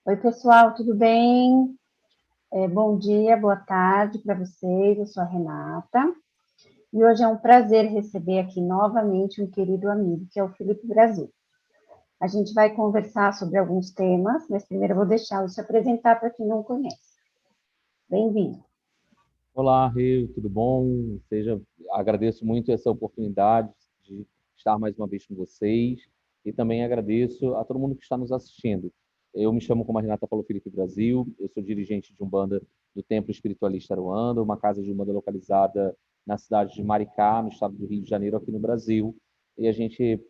Oi, pessoal, tudo bem? Bom dia, boa tarde para vocês. Eu sou a Renata e hoje é um prazer receber aqui novamente um querido amigo, que é o Felipe Brasil. A gente vai conversar sobre alguns temas, mas primeiro eu vou deixá-lo se apresentar para quem não conhece. Bem-vindo. Olá, Rio, tudo bom? Agradeço muito essa oportunidade de estar mais uma vez com vocês e também agradeço a todo mundo que está nos assistindo. Eu me chamo, como a Renata falou, Felipe Brasil, eu sou dirigente de Umbanda do Templo Espiritualista Aruanda, uma casa de Umbanda localizada na cidade de Maricá, no estado do Rio de Janeiro, aqui no Brasil. E a gente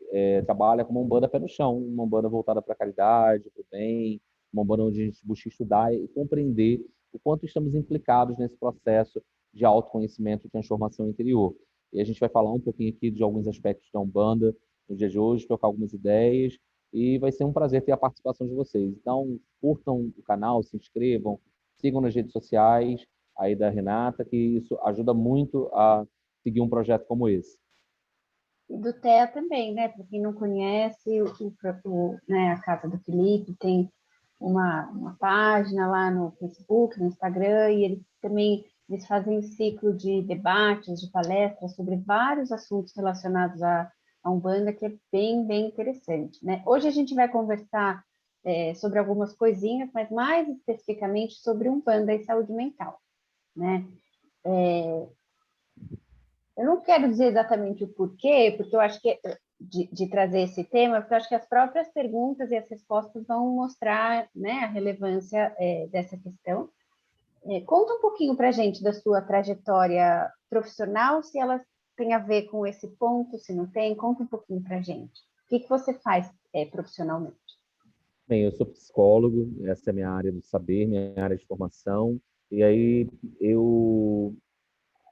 trabalha como uma Umbanda pé no chão, uma Umbanda voltada para a caridade, para o bem, uma Umbanda onde a gente busca estudar e compreender o quanto estamos implicados nesse processo de autoconhecimento e transformação interior. E a gente vai falar um pouquinho aqui de alguns aspectos da Umbanda no dia de hoje, trocar algumas ideias, e vai ser um prazer ter a participação de vocês. Então, curtam o canal, se inscrevam, sigam nas redes sociais aí da Renata, que isso ajuda muito a seguir um projeto como esse. E do TEA também, né? Para quem não conhece, a Casa do Felipe tem uma página lá no Facebook, no Instagram, e eles fazem um ciclo de debates, de palestras sobre vários assuntos relacionados à Umbanda, que é bem interessante, né? Hoje a gente vai conversar sobre algumas coisinhas, mas mais especificamente sobre Umbanda e saúde mental, né? Eu não quero dizer exatamente o porquê, porque eu acho que de trazer esse tema, porque eu acho que as próprias perguntas e as respostas vão mostrar, né, a relevância dessa questão. Conta um pouquinho para a gente da sua trajetória profissional, se ela tem a ver com esse ponto, se não tem, conta um pouquinho para a gente. O que você faz profissionalmente? Bem, eu sou psicólogo, essa é a minha área do saber, minha área de formação, e aí eu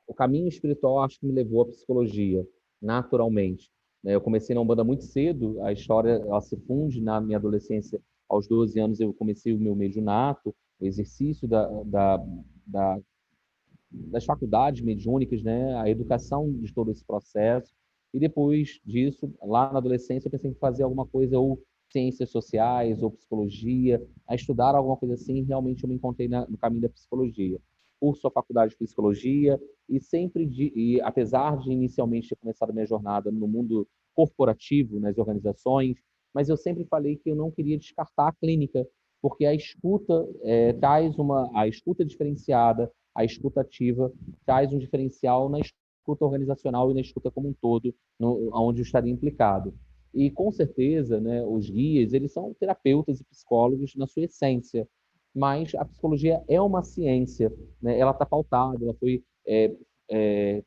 o caminho espiritual acho que me levou à psicologia, naturalmente, né? Eu comecei na Umbanda muito cedo, a história ela se funde na minha adolescência. Aos 12 anos eu comecei o meu mediunato, o exercício da, das faculdades mediúnicas, né? A educação de todo esse processo. E depois disso, lá na adolescência, eu pensei em fazer alguma coisa ou ciências sociais ou psicologia, a estudar alguma coisa assim, e realmente eu me encontrei no caminho da psicologia. Curso a faculdade de psicologia e apesar de inicialmente ter começado a minha jornada no mundo corporativo, nas organizações, mas eu sempre falei que eu não queria descartar a clínica, porque a escuta a escuta diferenciada, a escuta ativa traz um diferencial na escuta organizacional e na escuta como um todo, onde eu estaria implicado. E com certeza, né, os guias, eles são terapeutas e psicólogos na sua essência, mas a psicologia é uma ciência, né? Ela está pautada, ela foi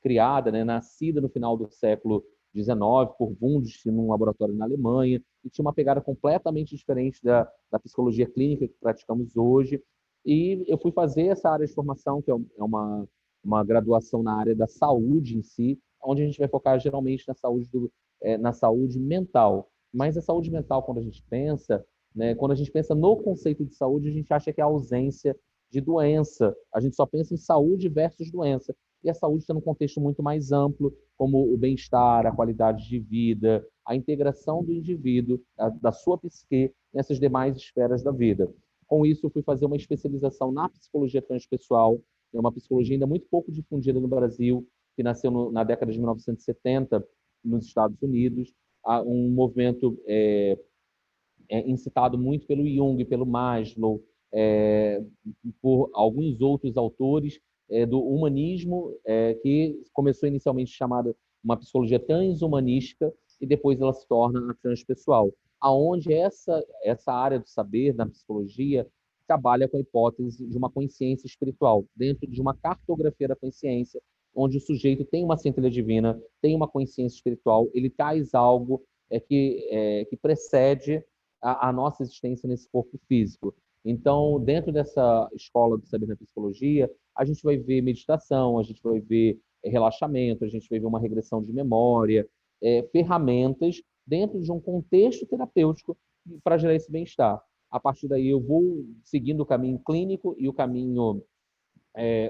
criada, né, nascida no final do século XIX por Wundt, num laboratório na Alemanha, e tinha uma pegada completamente diferente da psicologia clínica que praticamos hoje. E eu fui fazer essa área de formação, que é uma graduação na área da saúde em si, onde a gente vai focar geralmente na saúde mental. Mas a saúde mental, quando a gente pensa, né, quando a gente pensa no conceito de saúde, a gente acha que é a ausência de doença. A gente só pensa em saúde versus doença. E a saúde está num contexto muito mais amplo, como o bem-estar, a qualidade de vida, a integração do indivíduo, da sua psique, nessas demais esferas da vida. Com isso, eu fui fazer uma especialização na psicologia transpessoal, é uma psicologia ainda muito pouco difundida no Brasil, que nasceu na década de 1970 nos Estados Unidos, um movimento incitado muito pelo Jung, pelo Maslow, é, por alguns outros autores do humanismo, que começou inicialmente chamada uma psicologia transhumanística e depois ela se torna a transpessoal, aonde essa área do saber na psicologia trabalha com a hipótese de uma consciência espiritual, dentro de uma cartografia da consciência, onde o sujeito tem uma centelha divina, tem uma consciência espiritual, ele traz algo que precede a nossa existência nesse corpo físico. Então, dentro dessa escola do saber na psicologia, a gente vai ver meditação, a gente vai ver relaxamento, a gente vai ver uma regressão de memória, ferramentas dentro de um contexto terapêutico para gerar esse bem-estar. A partir daí, eu vou seguindo o caminho clínico e o caminho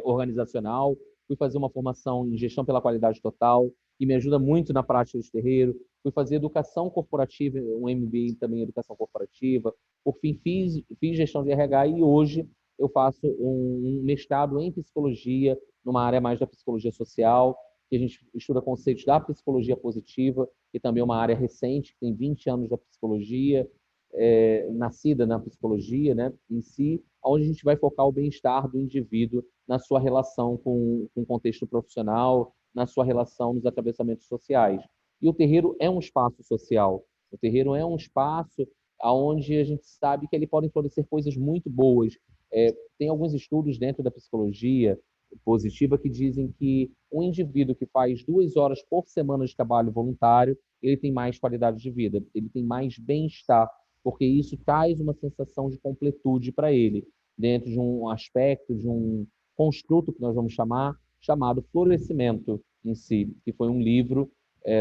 organizacional, fui fazer uma formação em gestão pela qualidade total, que me ajuda muito na prática de terreiro, fui fazer educação corporativa, um MBA também em educação corporativa, Por fim, fiz gestão de RH e hoje eu faço um mestrado em psicologia, numa área mais da psicologia social, que a gente estuda conceitos da psicologia positiva, que também é uma área recente, que tem 20 anos da psicologia, nascida na psicologia, né, em si, onde a gente vai focar o bem-estar do indivíduo na sua relação com o contexto profissional, na sua relação nos atravessamentos sociais. E o terreiro é um espaço social. O terreiro é um espaço onde a gente sabe que ele pode florescer coisas muito boas. Tem alguns estudos dentro da psicologia positiva que dizem que um indivíduo que faz 2 horas por semana de trabalho voluntário, ele tem mais qualidade de vida, ele tem mais bem-estar, porque isso traz uma sensação de completude para ele, dentro de um aspecto, de um construto que nós vamos chamado Florescimento em si, que foi um livro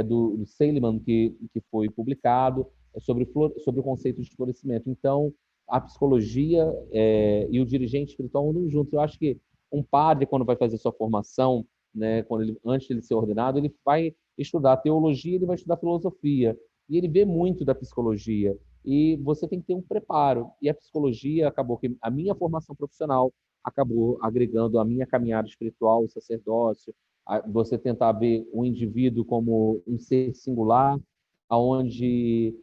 do Seligman que foi publicado sobre o conceito de florescimento. Então, a psicologia e o dirigente espiritual andam juntos. Eu acho que um padre, quando vai fazer sua formação, né, antes de ele ser ordenado, ele vai estudar teologia, ele vai estudar filosofia, e ele vê muito da psicologia. E você tem que ter um preparo. E a psicologia acabou que a minha formação profissional acabou agregando a minha caminhada espiritual, o sacerdócio, você tentar ver o indivíduo como um ser singular, aonde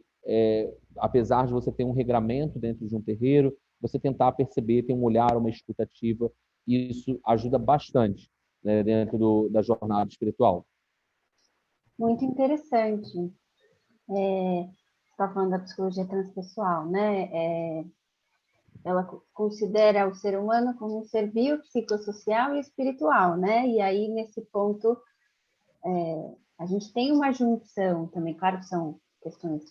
apesar de você ter um regramento dentro de um terreiro, você tentar perceber, ter um olhar, uma escutativa, e isso ajuda bastante, né, dentro da jornada espiritual. Muito interessante. Você está falando da psicologia transpessoal, né? Ela considera o ser humano como um ser biopsicossocial e espiritual, né? E aí, nesse ponto, a gente tem uma junção também, claro que são questões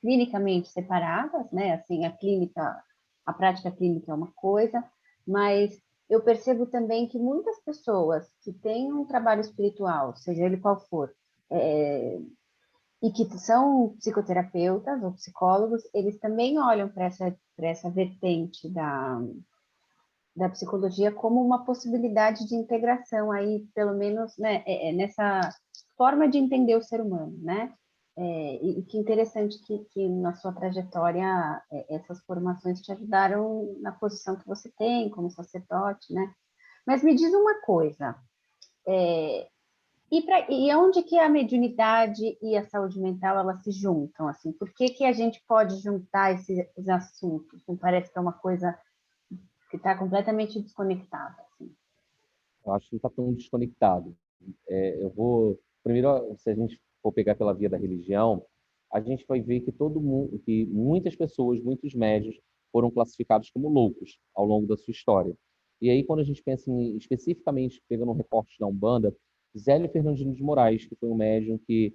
clinicamente separadas, né? Assim, a prática clínica é uma coisa, mas eu percebo também que muitas pessoas que têm um trabalho espiritual, seja ele qual for, e que são psicoterapeutas ou psicólogos, eles também olham para essa vertente da psicologia como uma possibilidade de integração aí, pelo menos, né, nessa forma de entender o ser humano, né? E que interessante que na sua trajetória essas formações te ajudaram na posição que você tem como sacerdote, né? Mas me diz uma coisa, e onde que a mediunidade e a saúde mental elas se juntam, assim? Por que a gente pode juntar esses assuntos? Não parece que é uma coisa que está completamente desconectada, assim. Eu acho que não está tão desconectado. Primeiro, se a gente for pegar pela via da religião, a gente vai ver que todo mundo, que muitas pessoas, muitos médios foram classificados como loucos ao longo da sua história. E aí, quando a gente pensa especificamente, pegando um recorte da Umbanda, Zélio Fernandino de Moraes, que foi um médium que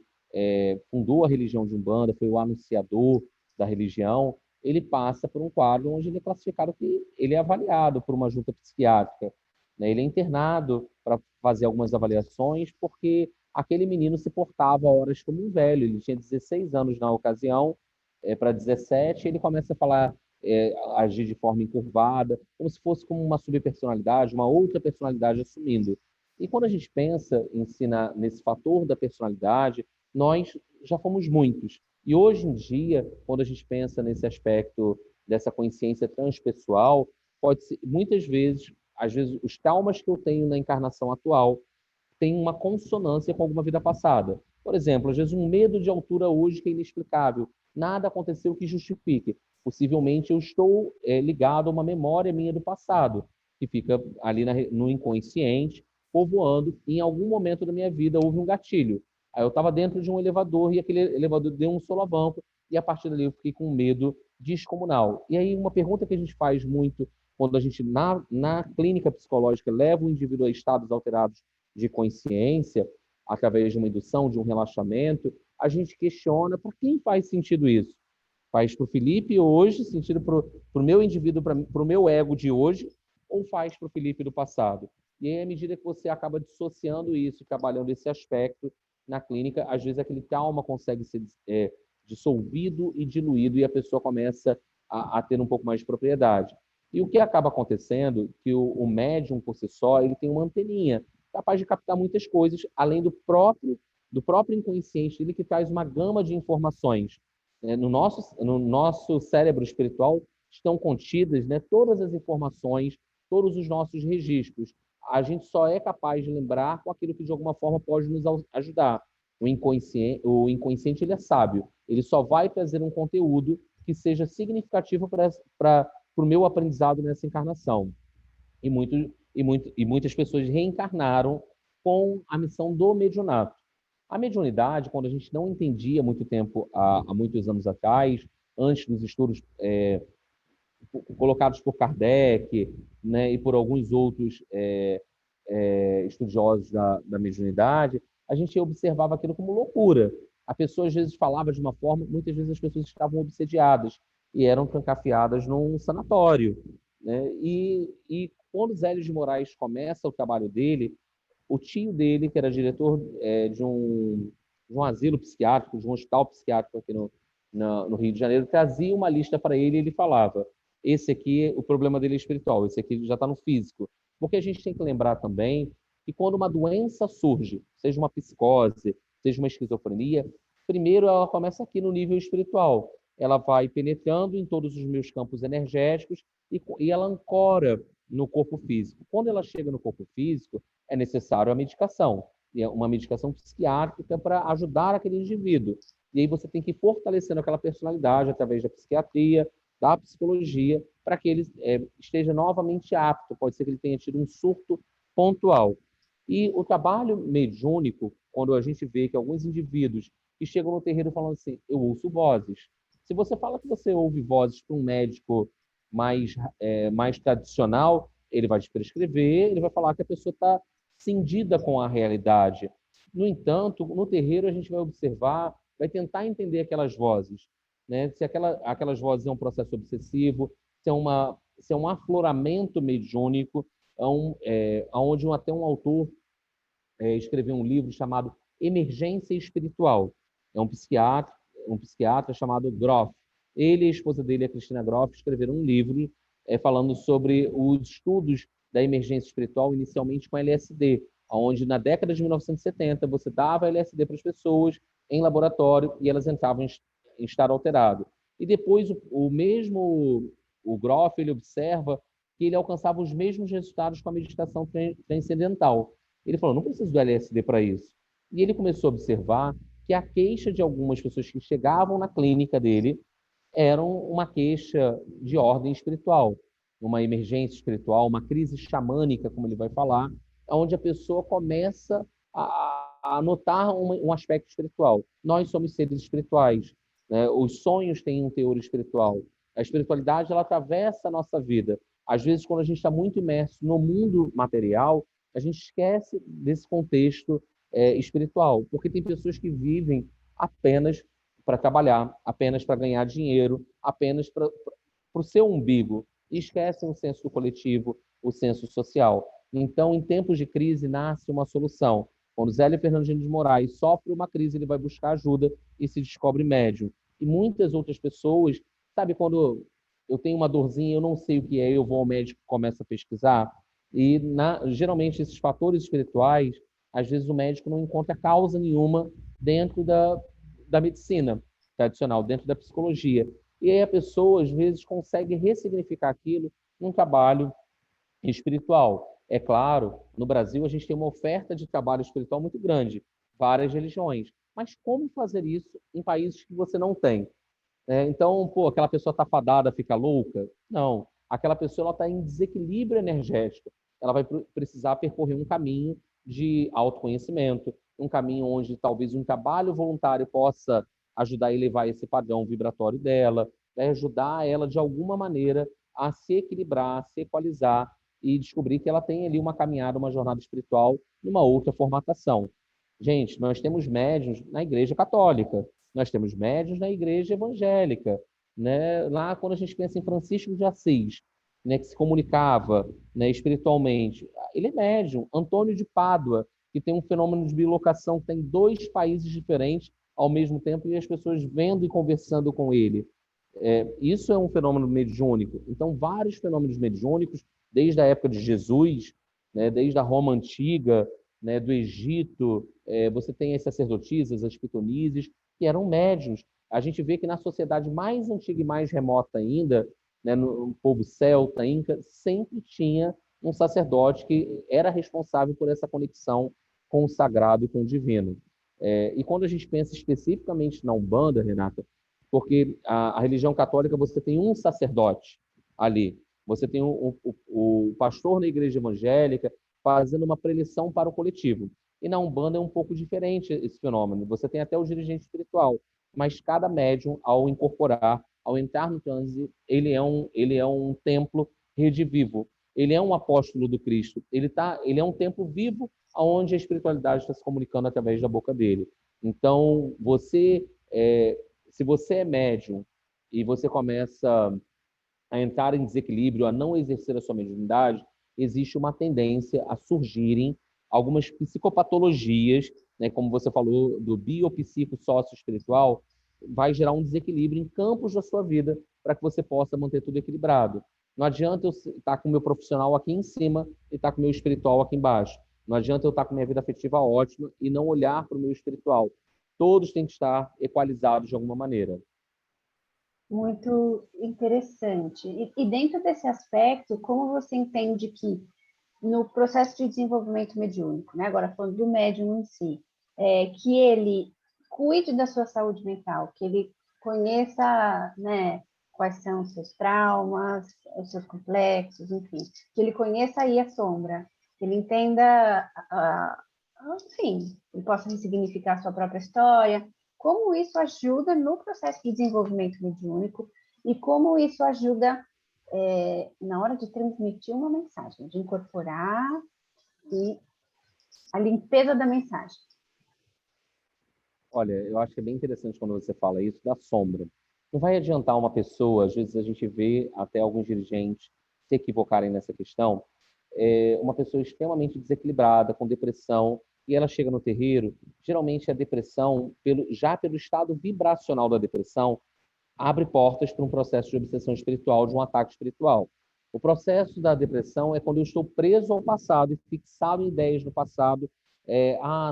fundou a religião de Umbanda, foi o anunciador da religião, ele passa por um quadro onde ele é classificado que ele é avaliado por uma junta psiquiátrica, né? Ele é internado para fazer algumas avaliações porque aquele menino se portava a horas como um velho. Ele tinha 16 anos na ocasião, para 17, ele começa a falar, agir de forma encurvada, como se fosse como uma subpersonalidade, uma outra personalidade assumindo. E quando a gente pensa em si nesse fator da personalidade, nós já fomos muitos. E hoje em dia, quando a gente pensa nesse aspecto dessa consciência transpessoal, pode ser, muitas vezes, às vezes, os traumas que eu tenho na encarnação atual têm uma consonância com alguma vida passada. Por exemplo, às vezes um medo de altura hoje que é inexplicável. Nada aconteceu que justifique. Possivelmente eu estou ligado a uma memória minha do passado, que fica ali no inconsciente, povoando. E em algum momento da minha vida houve um gatilho. Aí eu estava dentro de um elevador e aquele elevador deu um solavanco e a partir dali eu fiquei com medo descomunal. E aí uma pergunta que a gente faz muito quando a gente, na clínica psicológica, leva o indivíduo a estados alterados de consciência, através de uma indução, de um relaxamento, a gente questiona para quem faz sentido isso. Faz para o Felipe hoje, sentido para o meu indivíduo, para o meu ego de hoje, ou faz para o Felipe do passado? E aí, à medida que você acaba dissociando isso, trabalhando esse aspecto na clínica, às vezes aquele trauma consegue ser dissolvido e diluído e a pessoa começa a ter um pouco mais de propriedade. E o que acaba acontecendo, que o médium por si só, ele tem uma anteninha capaz de captar muitas coisas, além do próprio inconsciente dele, que traz uma gama de informações. No nosso cérebro espiritual estão contidas, né, todas as informações, todos os nossos registros. A gente só é capaz de lembrar com aquilo que de alguma forma pode nos ajudar. O inconsciente ele é sábio. Ele só vai trazer um conteúdo que seja significativo para o meu aprendizado nessa encarnação. E muitas pessoas reencarnaram com a missão do mediunato. A mediunidade, quando a gente não entendia muito tempo, há muitos anos atrás, antes dos estudos colocados por Kardec, né, e por alguns outros estudiosos da mediunidade, a gente observava aquilo como loucura. A pessoa às vezes falava de uma forma, muitas vezes as pessoas estavam obsediadas e eram trancafiadas num sanatório, né? E quando Zélio de Moraes começa o trabalho dele, o tio dele, que era diretor de um asilo psiquiátrico, de um hospital psiquiátrico aqui no Rio de Janeiro, trazia uma lista para ele e ele falava: esse aqui, o problema dele é espiritual, esse aqui já está no físico. Porque a gente tem que lembrar também que quando uma doença surge, seja uma psicose, seja uma esquizofrenia, primeiro ela começa aqui no nível espiritual. Ela vai penetrando em todos os meus campos energéticos e ela ancora no corpo físico. Quando ela chega no corpo físico, é necessário a medicação, e é uma medicação psiquiátrica para ajudar aquele indivíduo. E aí você tem que ir fortalecendo aquela personalidade através da psiquiatria, da psicologia, para que ele esteja novamente apto. Pode ser que ele tenha tido um surto pontual. E o trabalho mediúnico, quando a gente vê que alguns indivíduos que chegam no terreiro falando assim: eu ouço vozes. Se você fala que você ouve vozes para um médico mais tradicional, ele vai te prescrever, ele vai falar que a pessoa está cindida com a realidade. No entanto, no terreiro a gente vai observar, vai tentar entender aquelas vozes, né? Se aquelas vozes é um processo obsessivo, se é um afloramento mediúnico, onde até um autor escreveu um livro chamado Emergência Espiritual. É um psiquiatra chamado Groff. Ele e a esposa dele, a Cristina Groff, escreveram um livro falando sobre os estudos da emergência espiritual, inicialmente com LSD, onde na década de 1970 você dava LSD para as pessoas em laboratório e elas entravam em estado alterado. E depois o Groff ele observa que ele alcançava os mesmos resultados com a meditação transcendental. Ele falou: não preciso do LSD para isso. E ele começou a observar que a queixa de algumas pessoas que chegavam na clínica dele eram uma queixa de ordem espiritual, uma emergência espiritual, uma crise xamânica, como ele vai falar, onde a pessoa começa a notar um aspecto espiritual. Nós somos seres espirituais, né? Os sonhos têm um teor espiritual. A espiritualidade ela atravessa a nossa vida. Às vezes, quando a gente está muito imerso no mundo material, a gente esquece desse contexto espiritual, porque tem pessoas que vivem apenas para trabalhar, apenas para ganhar dinheiro, apenas para o seu umbigo, e esquecem o senso do coletivo, o senso social. Então, em tempos de crise, nasce uma solução. Quando Zélio Fernandino de Moraes sofre uma crise, ele vai buscar ajuda e se descobre médium. E muitas outras pessoas, sabe, quando eu tenho uma dorzinha, eu não sei o que é, eu vou ao médico e começo a pesquisar. E geralmente esses fatores espirituais, às vezes o médico não encontra causa nenhuma dentro da medicina tradicional, dentro da psicologia. E aí a pessoa, às vezes, consegue ressignificar aquilo num trabalho espiritual. É claro, no Brasil a gente tem uma oferta de trabalho espiritual muito grande, várias religiões. Mas como fazer isso em países que você não tem? Então, pô, aquela pessoa está fadada, fica louca? Não. Aquela pessoa está em desequilíbrio energético. Ela vai precisar percorrer um caminho de autoconhecimento, um caminho onde talvez um trabalho voluntário possa ajudar a elevar esse padrão vibratório dela, vai ajudar ela de alguma maneira a se equilibrar, a se equalizar e descobrir que ela tem ali uma caminhada, uma jornada espiritual numa outra formatação. Gente, nós temos médiuns na Igreja Católica, nós temos médiuns na Igreja Evangélica, né? Lá, quando a gente pensa em Francisco de Assis, né, que se comunicava, né, espiritualmente, ele é médium. Antônio de Pádua, que tem um fenômeno de bilocação, que tem dois países diferentes ao mesmo tempo e as pessoas vendo e conversando com ele. Isso é um fenômeno mediúnico. Então, vários fenômenos mediúnicos, desde a época de Jesus, né, desde a Roma Antiga, né, do Egito, você tem as sacerdotisas, as pitonises, que eram médiuns. A gente vê que na sociedade mais antiga e mais remota ainda, né, no povo celta, inca, sempre tinha um sacerdote que era responsável por essa conexão com o sagrado e com o divino. E quando a gente pensa especificamente na Umbanda, Renata, porque a religião católica você tem um sacerdote ali, você tem o pastor na igreja evangélica fazendo uma preleção para o coletivo. E na Umbanda é um pouco diferente esse fenômeno. Você tem até o dirigente espiritual, mas cada médium, ao incorporar, ao entrar no transe, ele é um templo redivivo. Ele é um apóstolo do Cristo. Ele é um templo vivo onde a espiritualidade está se comunicando através da boca dele. Então, se você é médium e você começa a entrar em desequilíbrio, a não exercer a sua mediunidade, existe uma tendência a surgirem algumas psicopatologias, né, como você falou, do biopsico sócio-espiritual, vai gerar um desequilíbrio em campos da sua vida para que você possa manter tudo equilibrado. Não adianta eu estar com o meu profissional aqui em cima e estar com o meu espiritual aqui embaixo. Não adianta eu estar com minha vida afetiva ótima e não olhar para o meu espiritual. Todos têm que estar equalizados de alguma maneira. Muito interessante. E dentro desse aspecto, como você entende que no processo de desenvolvimento mediúnico, né? Agora falando do médium em si, que ele cuide da sua saúde mental, que ele conheça, né, quais são os seus traumas, os seus complexos, enfim, que ele conheça aí a sombra, que ele entenda, enfim, ele possa ressignificar a sua própria história, como isso ajuda no processo de desenvolvimento mediúnico e como isso ajuda na hora de transmitir uma mensagem, de incorporar e a limpeza da mensagem. Olha, eu acho que é bem interessante quando você fala isso da sombra. Não vai adiantar uma pessoa, às vezes a gente vê até alguns dirigentes se equivocarem nessa questão, uma pessoa extremamente desequilibrada, com depressão, e ela chega no terreiro, geralmente a depressão, já pelo estado vibracional da depressão, abre portas para um processo de obsessão espiritual, de um ataque espiritual. O processo da depressão é quando eu estou preso ao passado e fixado em ideias do passado.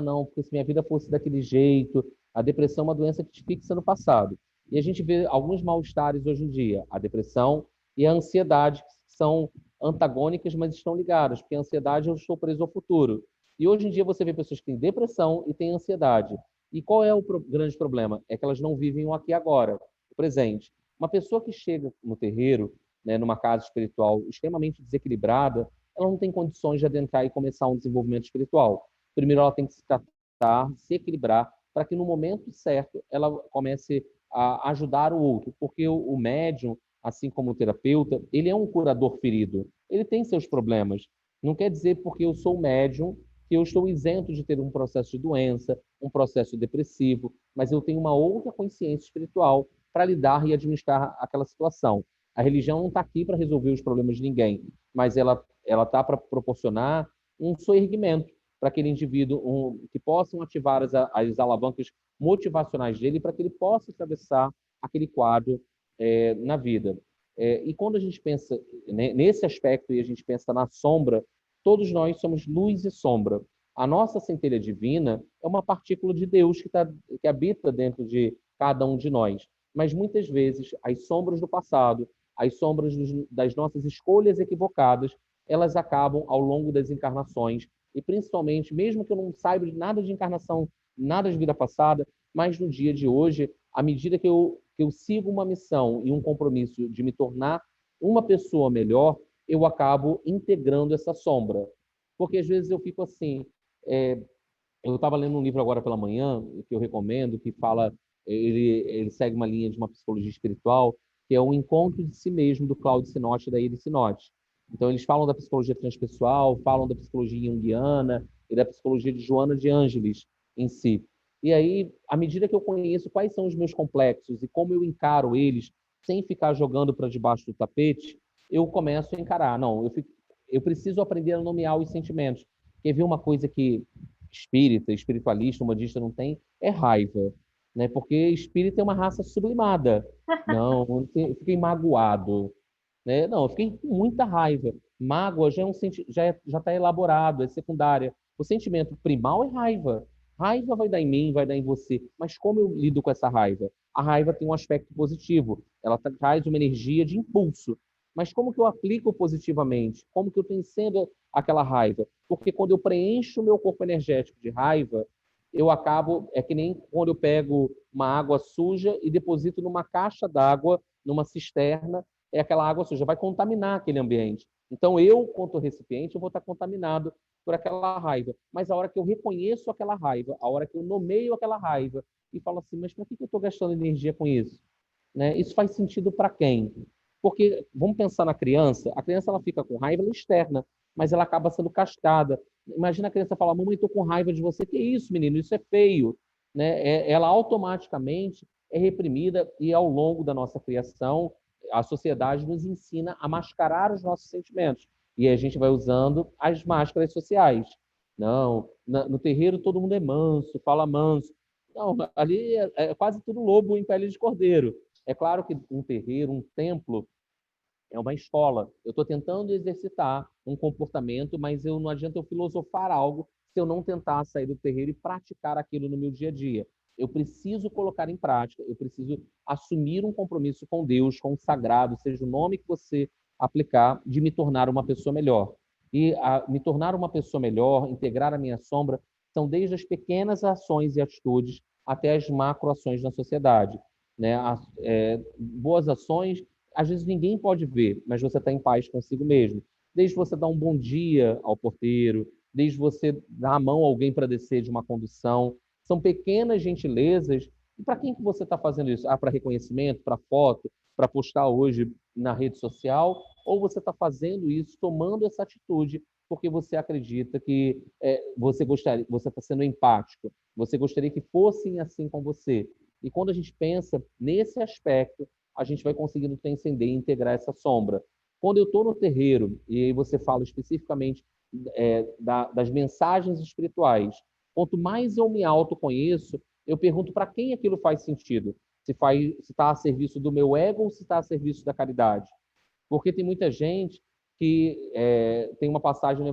Não, porque se minha vida fosse daquele jeito. A depressão é uma doença que te fixa no passado. E a gente vê alguns mal-estares hoje em dia. A depressão e a ansiedade, que são antagônicas, mas estão ligadas, porque a ansiedade eu estou preso ao futuro. E hoje em dia você vê pessoas que têm depressão e têm ansiedade. E qual é o grande problema? É que elas não vivem o aqui e agora, o presente. Uma pessoa que chega no terreiro, né, numa casa espiritual extremamente desequilibrada, ela não tem condições de adentrar e começar um desenvolvimento espiritual. Primeiro, ela tem que se tratar, se equilibrar, para que no momento certo ela comece a ajudar o outro. Porque o médium, assim como o terapeuta, ele é um curador ferido. Ele tem seus problemas. Não quer dizer porque eu sou médium que eu estou isento de ter um processo de doença, um processo depressivo, mas eu tenho uma outra consciência espiritual para lidar e administrar aquela situação. A religião não está aqui para resolver os problemas de ninguém, mas ela está para proporcionar um soerguimento para aquele indivíduo, que possam ativar as alavancas motivacionais dele para que ele possa atravessar aquele quadro na vida. E quando a gente pensa nesse aspecto e a gente pensa na sombra, todos nós somos luz e sombra. A nossa centelha divina é uma partícula de Deus que habita dentro de cada um de nós. Mas muitas vezes as sombras do passado, as sombras das nossas escolhas equivocadas, elas acabam ao longo das encarnações e principalmente, mesmo que eu não saiba de nada de encarnação, nada de vida passada, mas no dia de hoje, à medida que eu sigo uma missão e um compromisso de me tornar uma pessoa melhor, eu acabo integrando essa sombra. Porque às vezes eu fico assim, eu estava lendo um livro agora pela manhã, que eu recomendo, que fala, ele segue uma linha de uma psicologia espiritual, que é o encontro de si mesmo, do Claudio Sinotti e da Iris Sinotti. Então, eles falam da psicologia transpessoal, falam da psicologia junguiana e da psicologia de Joana de Ângeles em si. E aí, à medida que eu conheço quais são os meus complexos e como eu encaro eles, sem ficar jogando para debaixo do tapete, eu começo a encarar. Não, eu preciso aprender a nomear os sentimentos. Quer ver uma coisa que espírita, espiritualista, umbandista não tem? É raiva. Né? Porque espírita é uma raça sublimada. Não, eu fiquei magoado. Né? Não, eu fiquei com muita raiva. Mágoa já já está elaborado, é secundária. O sentimento primal é raiva. Raiva vai dar em mim, vai dar em você. Mas como eu lido com essa raiva? a raiva tem um aspecto positivo. Ela traz uma energia de impulso. Mas como que eu aplico positivamente? Como que eu transcendo aquela raiva? Porque quando eu preencho o meu corpo energético de raiva, eu acabo, é que nem quando eu pego uma água suja e deposito numa caixa d'água, numa cisterna, é aquela água suja, vai contaminar aquele ambiente. Então, eu, quanto recipiente, eu vou estar contaminado por aquela raiva. Mas a hora que eu reconheço aquela raiva, a hora que eu nomeio aquela raiva e falo assim, mas por que eu estou gastando energia com isso? Né? Isso faz sentido para quem? Porque, vamos pensar na criança, a criança ela fica com raiva externa, mas ela acaba sendo cascada. Imagina a criança falar, mamãe, estou com raiva de você. Que isso, menino? Isso é feio. Né? Ela automaticamente é reprimida e ao longo da nossa criação, a sociedade nos ensina a mascarar os nossos sentimentos. E a gente vai usando as máscaras sociais. Não, no terreiro todo mundo é manso, fala manso. Não, ali é quase tudo lobo em pele de cordeiro. É claro que um terreiro, um templo, é uma escola. Eu estou tentando exercitar um comportamento, mas não adianta eu filosofar algo se eu não tentar sair do terreiro e praticar aquilo no meu dia a dia. Eu preciso colocar em prática, eu preciso assumir um compromisso com Deus, com o sagrado, seja o nome que você aplicar, de me tornar uma pessoa melhor. E me tornar uma pessoa melhor, integrar a minha sombra, são desde as pequenas ações e atitudes até as macroações na sociedade. Né? Boas ações às vezes ninguém pode ver, mas você está em paz consigo mesmo. Desde você dar um bom dia ao porteiro, desde você dar a mão a alguém para descer de uma condução. São pequenas gentilezas. E para quem que você está fazendo isso? Para reconhecimento, para foto, para postar hoje na rede social? Ou você está fazendo isso, tomando essa atitude, porque você acredita que você gostaria, você está sendo empático, você gostaria que fossem assim com você. E quando a gente pensa nesse aspecto, a gente vai conseguindo transcender e integrar essa sombra. Quando eu estou no terreiro, e aí você fala especificamente das mensagens espirituais, quanto mais eu me autoconheço, eu pergunto para quem aquilo faz sentido. Se está a serviço do meu ego ou se está a serviço da caridade. Porque tem muita gente que tem uma passagem no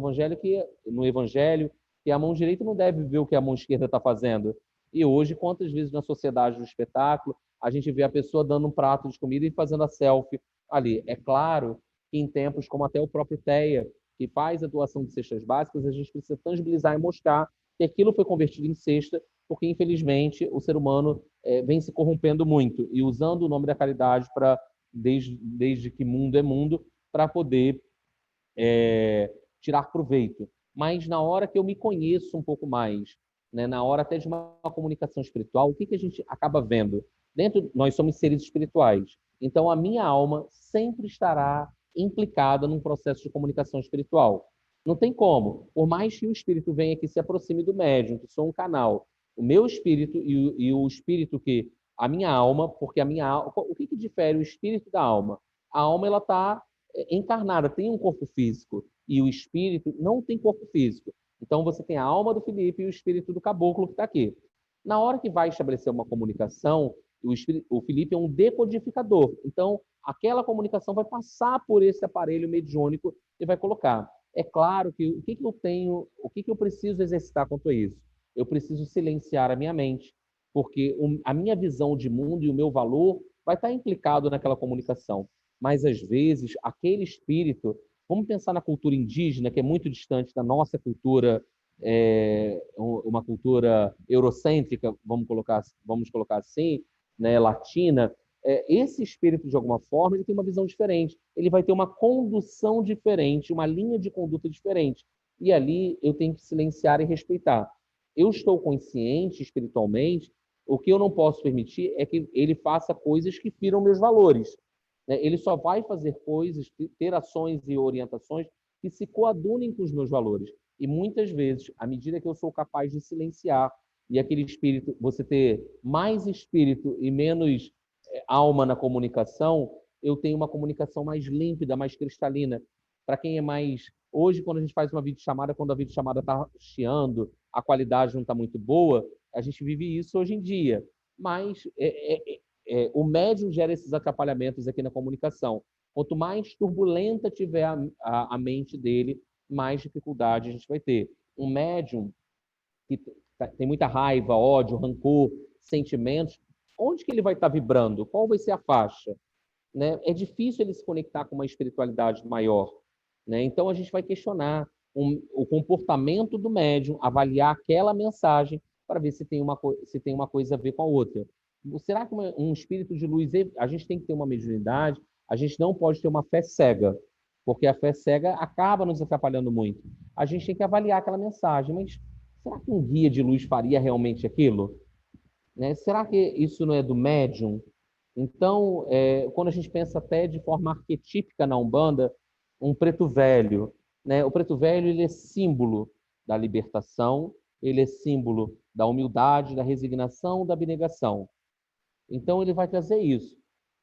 Evangelho que a mão direita não deve ver o que a mão esquerda está fazendo. E hoje, quantas vezes na sociedade do espetáculo, a gente vê a pessoa dando um prato de comida e fazendo a selfie ali. É claro que em tempos como até o próprio TEA, que faz a doação de cestas básicas, a gente precisa tangibilizar e mostrar que aquilo foi convertido em cesta, porque infelizmente o ser humano vem se corrompendo muito e usando o nome da caridade para desde que mundo é mundo para poder tirar proveito. Mas na hora que eu me conheço um pouco mais, né, na hora até de uma comunicação espiritual, o que a gente acaba vendo? Nós somos seres espirituais. Então, a minha alma sempre estará implicada num processo de comunicação espiritual. Não tem como. Por mais que o espírito venha aqui se aproxime do médium, que sou um canal, o meu espírito e o espírito que a minha alma, porque a minha alma, o que difere o espírito da alma? A alma ela está encarnada, tem um corpo físico e o espírito não tem corpo físico. Então você tem a alma do Felipe e o espírito do caboclo que está aqui. Na hora que vai estabelecer uma comunicação, o Felipe é um decodificador. Então aquela comunicação vai passar por esse aparelho mediúnico e vai colocar. É claro que o que eu tenho, o que eu preciso exercitar quanto a isso? Eu preciso silenciar a minha mente, porque a minha visão de mundo e o meu valor vai estar implicado naquela comunicação. Mas às vezes aquele espírito, vamos pensar na cultura indígena, que é muito distante da nossa cultura, uma cultura eurocêntrica, vamos colocar assim, né, latina. Esse espírito, de alguma forma, ele tem uma visão diferente. Ele vai ter uma condução diferente, uma linha de conduta diferente. E ali eu tenho que silenciar e respeitar. Eu estou consciente espiritualmente, o que eu não posso permitir é que ele faça coisas que firam meus valores. Ele só vai fazer coisas, ter ações e orientações que se coadunem com os meus valores. E muitas vezes, à medida que eu sou capaz de silenciar e aquele espírito, você ter mais espírito e menos alma na comunicação, eu tenho uma comunicação mais límpida, mais cristalina. Para quem é mais... Hoje, quando a gente faz uma videochamada, quando a videochamada está chiando, a qualidade não está muito boa, a gente vive isso hoje em dia. Mas o médium gera esses atrapalhamentos aqui na comunicação. Quanto mais turbulenta tiver a mente dele, mais dificuldade a gente vai ter. Um médium que tem muita raiva, ódio, rancor, sentimentos, onde que ele vai estar vibrando? Qual vai ser a faixa? Né? É difícil ele se conectar com uma espiritualidade maior. Né? Então, a gente vai questionar o comportamento do médium, avaliar aquela mensagem para ver se tem uma coisa a ver com a outra. Será que um espírito de luz... A gente tem que ter uma mediunidade, a gente não pode ter uma fé cega, porque a fé cega acaba nos atrapalhando muito. A gente tem que avaliar aquela mensagem, mas será que um guia de luz faria realmente aquilo? Né? Será que isso não é do médium? Então, quando a gente pensa até de forma arquetípica na Umbanda, um preto velho, né? O preto velho ele é símbolo da libertação, ele é símbolo da humildade, da resignação, da abnegação. Então, ele vai trazer isso.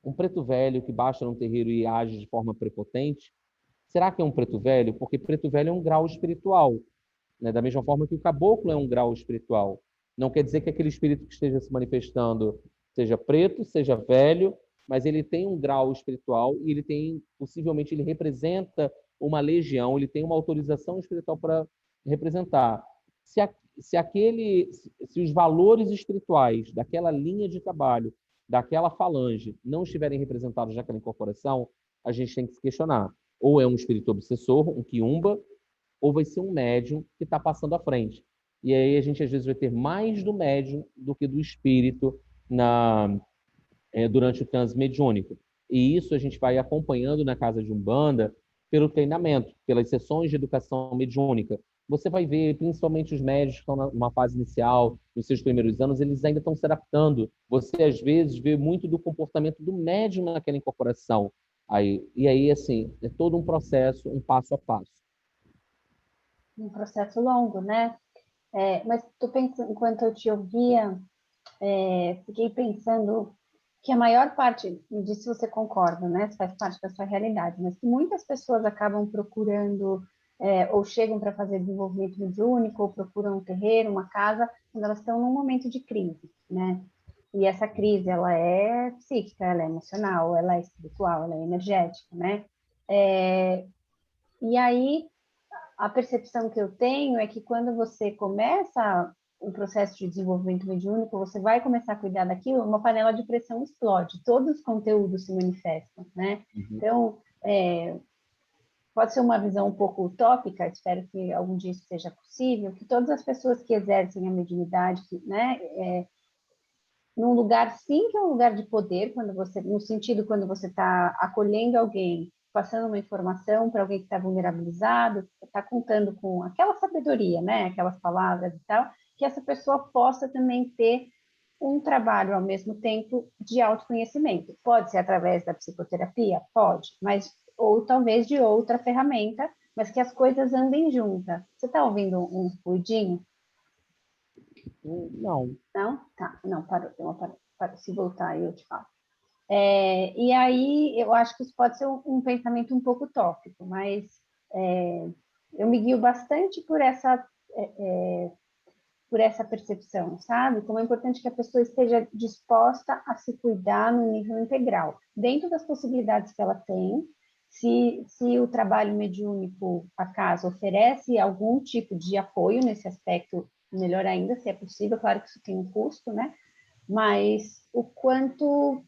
Um preto velho que baixa num terreiro e age de forma prepotente, será que é um preto velho? Porque preto velho é um grau espiritual, né? Da mesma forma que o caboclo é um grau espiritual. Não quer dizer que aquele espírito que esteja se manifestando seja preto, seja velho, mas ele tem um grau espiritual e ele tem, possivelmente, ele representa uma legião, ele tem uma autorização espiritual para representar. Se, a, se os valores espirituais daquela linha de trabalho, daquela falange, não estiverem representados naquela incorporação, a gente tem que se questionar. Ou é um espírito obsessor, um quiumba, ou vai ser um médium que está passando à frente. E aí a gente às vezes vai ter mais do médium do que do espírito durante o transe mediúnico. E isso a gente vai acompanhando na casa de Umbanda pelo treinamento, pelas sessões de educação mediúnica. Você vai ver, principalmente os médios que estão numa fase inicial, nos seus primeiros anos, eles ainda estão se adaptando. Você, às vezes, vê muito do comportamento do médium naquela incorporação. E aí, assim, é todo um processo, um passo a passo. Um processo longo, né? Mas tô pensando, enquanto eu te ouvia, fiquei pensando que a maior parte, me diz se você concorda, né? Se faz parte da sua realidade, mas que muitas pessoas acabam procurando ou chegam para fazer desenvolvimento mediúnico, ou procuram um terreiro, uma casa, quando elas estão num momento de crise, né? E essa crise, ela é psíquica, ela é emocional, ela é espiritual, ela é energética, né? E aí, a percepção que eu tenho é que quando você começa um processo de desenvolvimento mediúnico, você vai começar a cuidar daquilo, uma panela de pressão explode, todos os conteúdos se manifestam, né? Uhum. Então, pode ser uma visão um pouco utópica, espero que algum dia isso seja possível, que todas as pessoas que exercem a mediunidade, né, num lugar, sim, que é um lugar de poder, quando você, no sentido quando você está acolhendo alguém, passando uma informação para alguém que está vulnerabilizado, está contando com aquela sabedoria, né, aquelas palavras e tal, que essa pessoa possa também ter um trabalho ao mesmo tempo de autoconhecimento. Pode ser através da psicoterapia? Pode, mas ou talvez de outra ferramenta, mas que as coisas andem juntas. Você está ouvindo um ruidinho? Não. Não? Tá, não, parou, deu uma parada. Se voltar aí eu te falo. E aí eu acho que isso pode ser um pensamento um pouco utópico, mas eu me guio bastante por essa percepção, sabe? Como é importante que a pessoa esteja disposta a se cuidar no nível integral, dentro das possibilidades que ela tem. Se o trabalho mediúnico, a casa, oferece algum tipo de apoio nesse aspecto, melhor ainda, se é possível, claro que isso tem um custo, né? Mas o quanto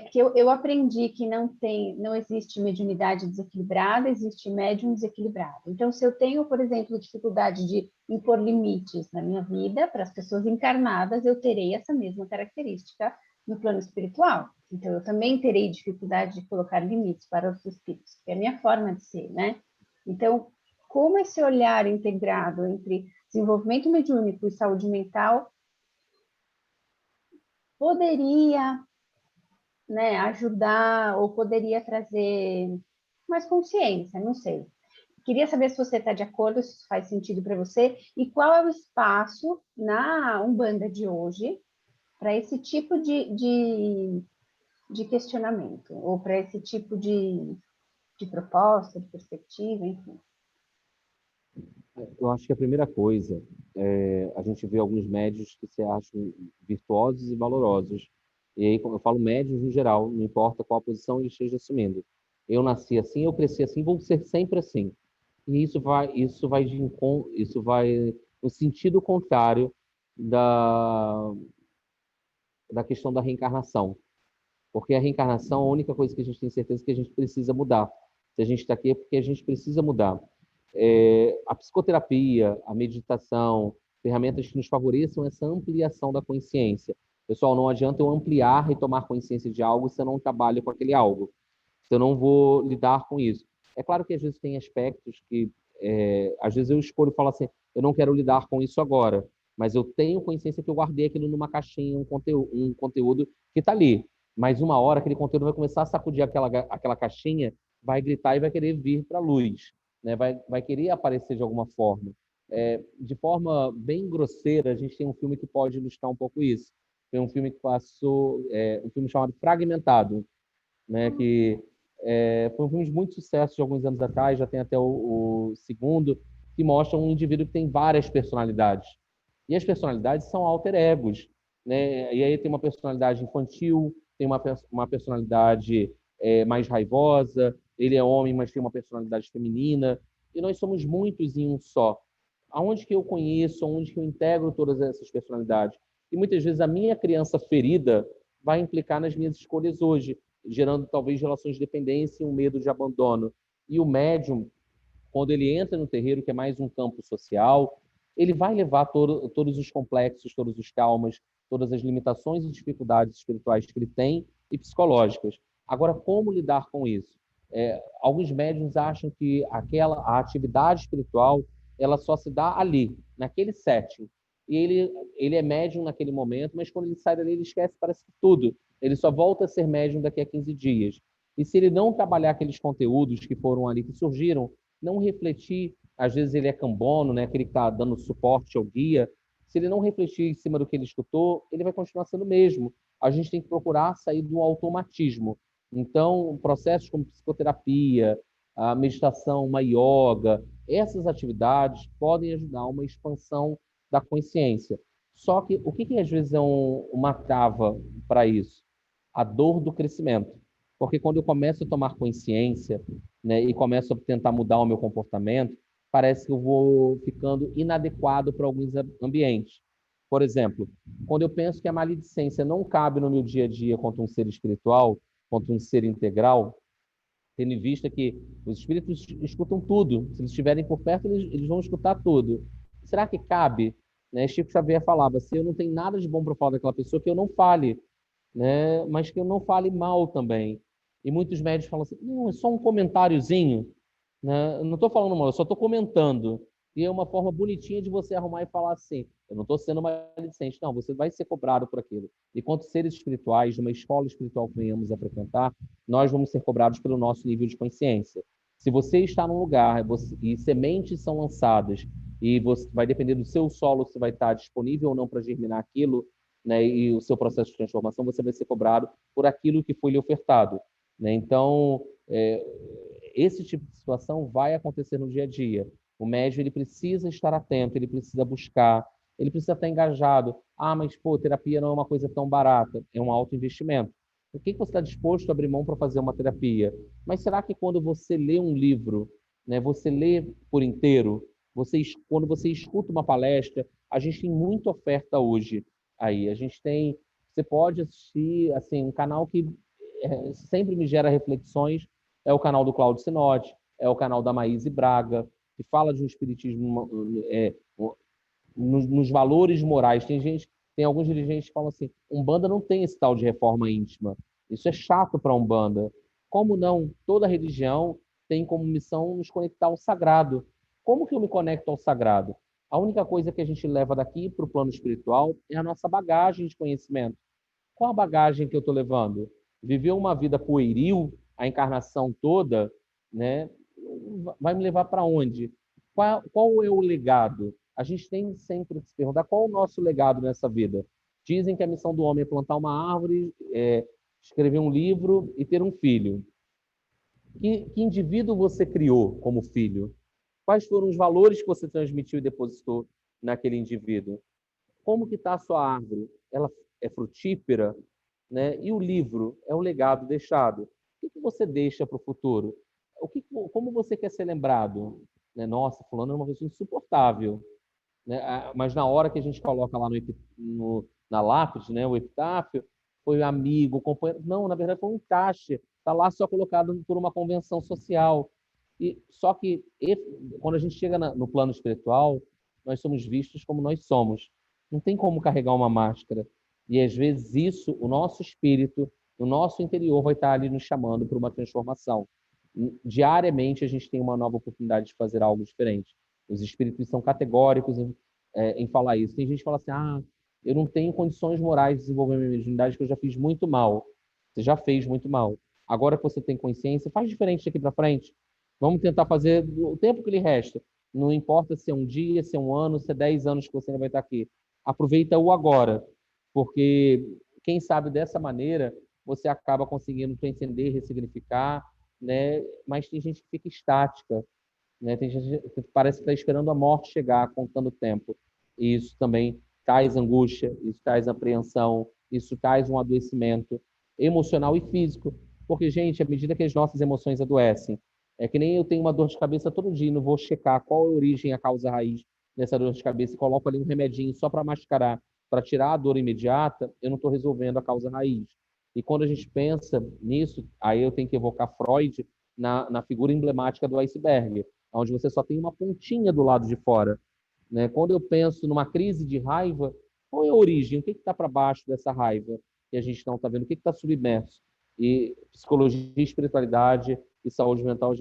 porque eu aprendi que não existe mediunidade desequilibrada, existe médium desequilibrado. Então, se eu tenho, por exemplo, dificuldade de impor limites na minha vida para as pessoas encarnadas, eu terei essa mesma característica no plano espiritual. Então, eu também terei dificuldade de colocar limites para os espíritos, que é a minha forma de ser, né? Então, como esse olhar integrado entre desenvolvimento mediúnico e saúde mental poderia, né, ajudar ou poderia trazer mais consciência, não sei. Queria saber se você está de acordo, se isso faz sentido para você, e qual é o espaço na Umbanda de hoje para esse tipo de questionamento, ou para esse tipo de proposta, de perspectiva, enfim. Eu acho que a primeira coisa a gente vê alguns médios que se acham virtuosos e valorosos. E aí, quando eu falo médios no geral, não importa qual posição ele esteja assumindo. Eu nasci assim, eu cresci assim, vou ser sempre assim. E isso vai no sentido contrário da da questão da reencarnação. Porque a reencarnação, a única coisa que a gente tem certeza é que a gente precisa mudar. Se a gente está aqui é porque a gente precisa mudar. A psicoterapia, a meditação, ferramentas que nos favoreçam essa ampliação da consciência. Pessoal, não adianta eu ampliar e tomar consciência de algo se eu não trabalho com aquele algo. Se eu não vou lidar com isso. É claro que às vezes tem aspectos que, às vezes eu escolho e falo assim, eu não quero lidar com isso agora, mas eu tenho consciência que eu guardei aquilo numa caixinha, um conteúdo que está ali. Mas uma hora aquele conteúdo vai começar a sacudir aquela caixinha, vai gritar e vai querer vir para a luz, né? Vai querer aparecer de alguma forma. De forma bem grosseira, a gente tem um filme que pode ilustrar um pouco isso. Tem um filme que passou, um filme chamado Fragmentado, né? Que foi um filme de muito sucesso de alguns anos atrás, já tem até o segundo, que mostra um indivíduo que tem várias personalidades. E as personalidades são alter egos, né? E aí tem uma personalidade infantil, tem uma personalidade mais raivosa, ele é homem, mas tem uma personalidade feminina, e nós somos muitos em um só. Aonde que eu conheço, aonde que eu integro todas essas personalidades? E muitas vezes a minha criança ferida vai implicar nas minhas escolhas hoje, gerando talvez relações de dependência e um medo de abandono. E o médium, quando ele entra no terreiro, que é mais um campo social, ele vai levar todos os complexos, todos os traumas, todas as limitações e dificuldades espirituais que ele tem e psicológicas. Agora, como lidar com isso? Alguns médiums acham que a atividade espiritual ela só se dá ali, naquele setting. E ele é médium naquele momento, mas quando ele sai dali, ele esquece, parece que tudo. Ele só volta a ser médium daqui a 15 dias. E se ele não trabalhar aqueles conteúdos que foram ali, que surgiram, não refletir, às vezes ele é cambono, né, aquele que está dando suporte ao guia, se ele não refletir em cima do que ele escutou, ele vai continuar sendo o mesmo. A gente tem que procurar sair do automatismo. Então, processos como psicoterapia, a meditação, uma yoga, essas atividades podem ajudar a uma expansão da consciência. Só que o que às vezes é uma trava para isso? A dor do crescimento. Porque quando eu começo a tomar consciência, né, e começo a tentar mudar o meu comportamento, parece que eu vou ficando inadequado para alguns ambientes. Por exemplo, quando eu penso que a maledicência não cabe no meu dia a dia contra um ser espiritual, contra um ser integral, tendo em vista que os espíritos escutam tudo. Se eles estiverem por perto, eles vão escutar tudo. Será que cabe? Né? Chico Xavier falava, se eu não tenho nada de bom para falar daquela pessoa, que eu não fale, né? Mas que eu não fale mal também. E muitos médicos falam assim, não, é só um comentáriozinho, né? Eu não estou falando mal, eu só estou comentando. E é uma forma bonitinha de você arrumar e falar assim, eu não estou sendo maledicente, não, você vai ser cobrado por aquilo. E quanto seres espirituais, de uma escola espiritual que venhamos a frequentar, nós vamos ser cobrados pelo nosso nível de consciência. Se você está num lugar e sementes são lançadas e vai depender do seu solo se vai estar disponível ou não para germinar aquilo, né, e o seu processo de transformação, você vai ser cobrado por aquilo que foi lhe ofertado. Né? Então, esse tipo de situação vai acontecer no dia a dia. O médium ele precisa estar atento, ele precisa buscar, ele precisa estar engajado. Ah, mas pô, terapia não é uma coisa tão barata, é um alto investimento. O que você está disposto a abrir mão para fazer uma terapia? Mas será que quando você lê um livro, né, você lê por inteiro, quando você escuta uma palestra, a gente tem muita oferta hoje aí. Você pode assistir assim um canal que sempre me gera reflexões, é o canal do Cláudio Sinotti, é o canal da Maíse Braga, que fala de um espiritismo nos valores morais. Tem alguns dirigentes que falam assim, Umbanda não tem esse tal de reforma íntima. Isso é chato para a Umbanda. Como não? Toda religião tem como missão nos conectar ao sagrado. Como que eu me conecto ao sagrado? A única coisa que a gente leva daqui para o plano espiritual é a nossa bagagem de conhecimento. Qual a bagagem que eu estou levando? Viver uma vida pueril, a encarnação toda, né, vai me levar para onde? Qual é o legado? A gente tem sempre que se perguntar qual é o nosso legado nessa vida. Dizem que a missão do homem é plantar uma árvore, escrever um livro e ter um filho. Que indivíduo você criou como filho? Quais foram os valores que você transmitiu e depositou naquele indivíduo? Como que está a sua árvore? Ela é frutífera? Né? E o livro é um legado deixado. O que você deixa para o futuro? Como você quer ser lembrado? Né? Nossa, fulano é uma pessoa insuportável. Né? Mas na hora que a gente coloca lá na lápide, né, o epitáfio, foi amigo, companheiro. Não, na verdade foi um encaixe. Está lá só colocado por uma convenção social. E só que quando a gente chega no plano espiritual, nós somos vistos como nós somos. Não tem como carregar uma máscara. E às vezes isso, o nosso espírito, o nosso interior vai estar ali nos chamando para uma transformação. Diariamente a gente tem uma nova oportunidade de fazer algo diferente. Os espíritos são categóricos em falar isso. Tem gente que fala assim, eu não tenho condições morais de desenvolver minha mediunidade porque eu já fiz muito mal. Você já fez muito mal. Agora que você tem consciência, faz diferente daqui para frente. Vamos tentar fazer o tempo que lhe resta. Não importa se é um dia, se é um ano, se é 10 anos que você ainda vai estar aqui. Aproveita o agora, porque quem sabe dessa maneira você acaba conseguindo transcender, ressignificar, né? Mas tem gente que fica estática, né? Tem gente que parece que está esperando a morte chegar, contando o tempo. E isso também traz angústia, isso traz apreensão, isso traz um adoecimento emocional e físico. Porque, gente, à medida que as nossas emoções adoecem, é que nem eu tenho uma dor de cabeça todo dia, não vou checar qual é a origem, a causa raiz dessa dor de cabeça e coloco ali um remedinho só para mascarar, para tirar a dor imediata, eu não estou resolvendo a causa raiz. E quando a gente pensa nisso, aí eu tenho que evocar Freud na figura emblemática do iceberg, onde você só tem uma pontinha do lado de fora, né? Quando eu penso numa crise de raiva, qual é a origem? O que está para baixo dessa raiva que a gente não está vendo? O que está submerso? E psicologia, espiritualidade e saúde mental,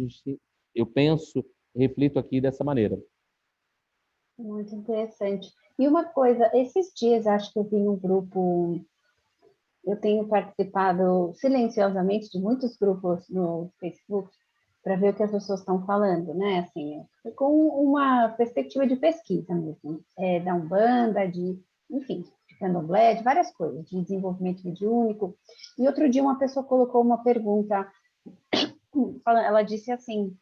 eu penso, reflito aqui dessa maneira. Muito interessante. E uma coisa, esses dias acho que eu vi um grupo, eu tenho participado silenciosamente de muitos grupos no Facebook para ver o que as pessoas estão falando, né? Assim, com uma perspectiva de pesquisa mesmo, da Umbanda, enfim, de Candomblé, de várias coisas, de desenvolvimento mediúnico. E outro dia uma pessoa colocou uma pergunta, ela disse assim,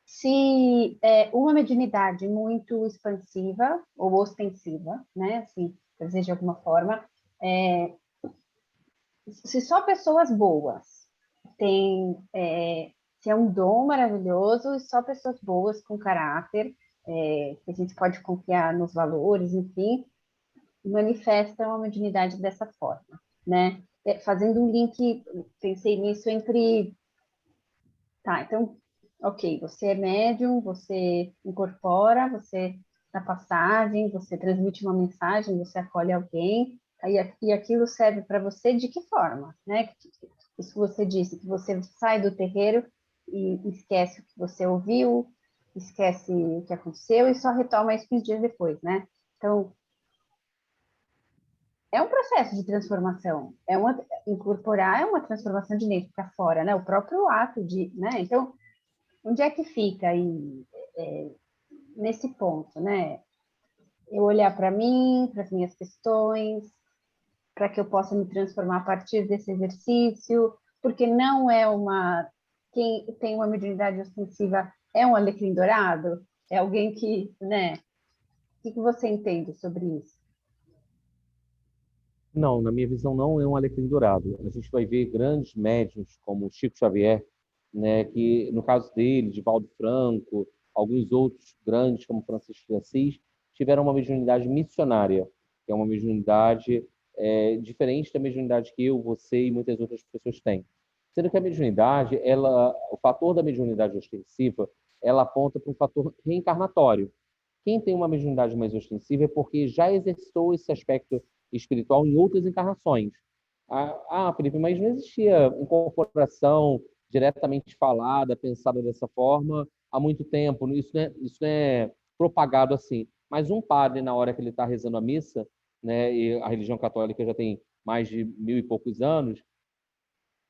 se uma mediunidade muito expansiva ou ostensiva, né, assim, para dizer de alguma forma, se só pessoas boas têm, se é um dom maravilhoso, e só pessoas boas com caráter, que a gente pode confiar nos valores, enfim, manifestam uma mediunidade dessa forma, né? Fazendo um link, pensei nisso entre, tá, então, ok, você é médium, você incorpora, você dá passagem, você transmite uma mensagem, você acolhe alguém, e aquilo serve para você de que forma, né? Isso que você disse, que você sai do terreiro e esquece o que você ouviu, esquece o que aconteceu e só retoma isso 15 dias depois, né? Então, é um processo de transformação, incorporar é uma transformação de dentro para fora, né? O próprio ato de, né? Então, onde é que fica aí, nesse ponto, né? Eu olhar para mim, para as minhas questões, para que eu possa me transformar a partir desse exercício, porque não é quem tem uma mediunidade ostensiva é um alecrim dourado? É alguém que, né? O que você entende sobre isso? Não, na minha visão, não é um alecrim dourado. A gente vai ver grandes médiuns como Chico Xavier, né, que no caso dele, Divaldo Franco, alguns outros grandes como Francisco de Assis, tiveram uma mediunidade missionária, que é uma mediunidade diferente da mediunidade que eu, você e muitas outras pessoas têm. Sendo que a mediunidade, o fator da mediunidade ostensiva, ela aponta para um fator reencarnatório. Quem tem uma mediunidade mais ostensiva é porque já exercitou esse aspecto espiritual em outras encarnações. Felipe, mas não existia incorporação diretamente falada, pensada dessa forma há muito tempo. Isso não é propagado assim. Mas um padre, na hora que ele está rezando a missa, né, e a religião católica já tem mais de 1000 e poucos anos,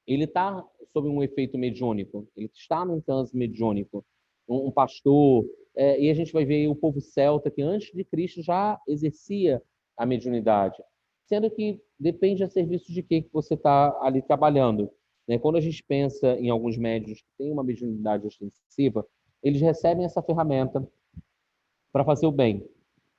ele está sob um efeito mediúnico, ele está num transe mediúnico. Um pastor, e a gente vai ver o povo celta que antes de Cristo já exercia a mediunidade, sendo que depende a serviço de que você está ali trabalhando. Né? Quando a gente pensa em alguns médiuns que têm uma mediunidade ostensiva, eles recebem essa ferramenta para fazer o bem.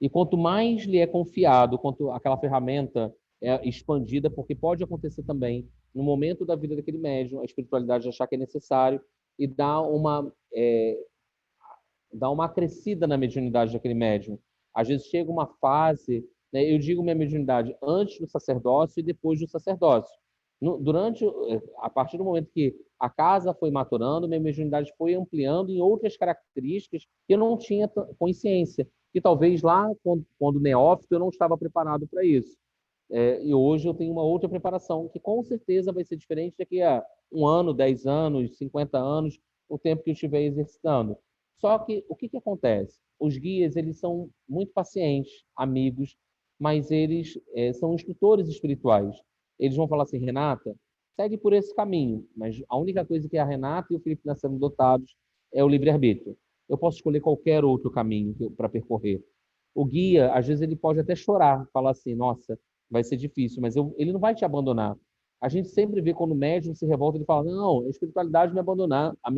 E quanto mais lhe é confiado, quanto aquela ferramenta é expandida, porque pode acontecer também, no momento da vida daquele médium, a espiritualidade achar que é necessário e dar uma acrescida na mediunidade daquele médium. Às vezes chega uma fase né? Eu digo minha mediunidade antes do sacerdócio e depois do sacerdócio. A partir do momento que a casa foi maturando, minha mediunidade foi ampliando em outras características que eu não tinha consciência, que talvez lá, quando neófito, eu não estava preparado para isso. E hoje eu tenho uma outra preparação, que com certeza vai ser diferente daqui a 1 ano, 10 anos, 50 anos, o tempo que eu estiver exercitando. Só que o que acontece? Os guias, eles são muito pacientes, amigos, mas eles são instrutores espirituais. Eles vão falar assim, Renata, segue por esse caminho, mas a única coisa que a Renata e o Felipe nasceram dotados é o livre-arbítrio. Eu posso escolher qualquer outro caminho para percorrer. O guia, às vezes, ele pode até chorar, falar assim, nossa, vai ser difícil, mas ele não vai te abandonar. A gente sempre vê quando o médium se revolta, ele fala, não, a espiritualidade me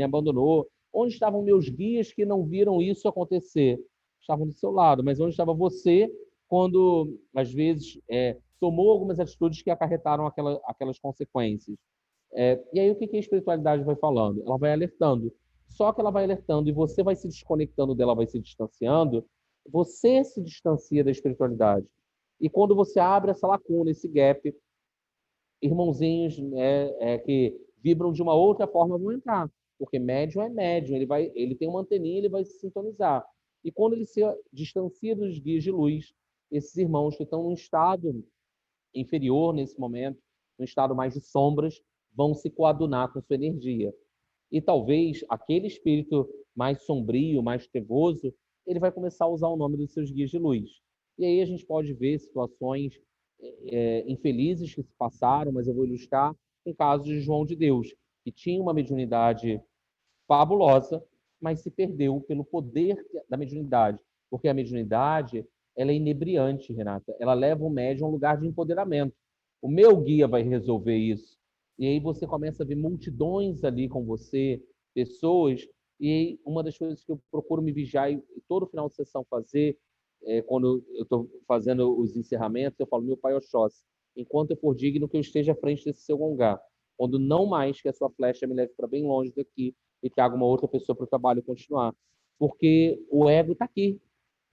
abandonou. Onde estavam meus guias que não viram isso acontecer? Estavam do seu lado, mas onde estava você quando, às vezes, tomou algumas atitudes que acarretaram aquelas consequências? E aí, o que a espiritualidade vai falando? Ela vai alertando. Só que ela vai alertando e você vai se desconectando dela, vai se distanciando, você se distancia da espiritualidade. E quando você abre essa lacuna, esse gap, irmãozinhos, né, que vibram de uma outra forma vão entrar. Porque médium é médium, ele tem uma anteninha, ele vai se sintonizar. E quando ele se distancia dos guias de luz, esses irmãos que estão num estado inferior nesse momento, num estado mais de sombras, vão se coadunar com sua energia. E talvez aquele espírito mais sombrio, mais trevoso, ele vai começar a usar o nome dos seus guias de luz. E aí a gente pode ver situações infelizes que se passaram, mas eu vou ilustrar um caso de João de Deus, que tinha uma mediunidade fabulosa, mas se perdeu pelo poder da mediunidade, porque a mediunidade ela é inebriante, Renata. Ela leva o médium a um lugar de empoderamento. O meu guia vai resolver isso. E aí você começa a ver multidões ali com você, pessoas, e uma das coisas que eu procuro me vigiar e todo final de sessão fazer, quando eu estou fazendo os encerramentos, eu falo, meu Pai Oxóssi, enquanto eu for digno que eu esteja à frente desse seu Gongá, quando não mais que a sua flecha me leve para bem longe daqui e traga uma outra pessoa para o trabalho continuar. Porque o ego está aqui.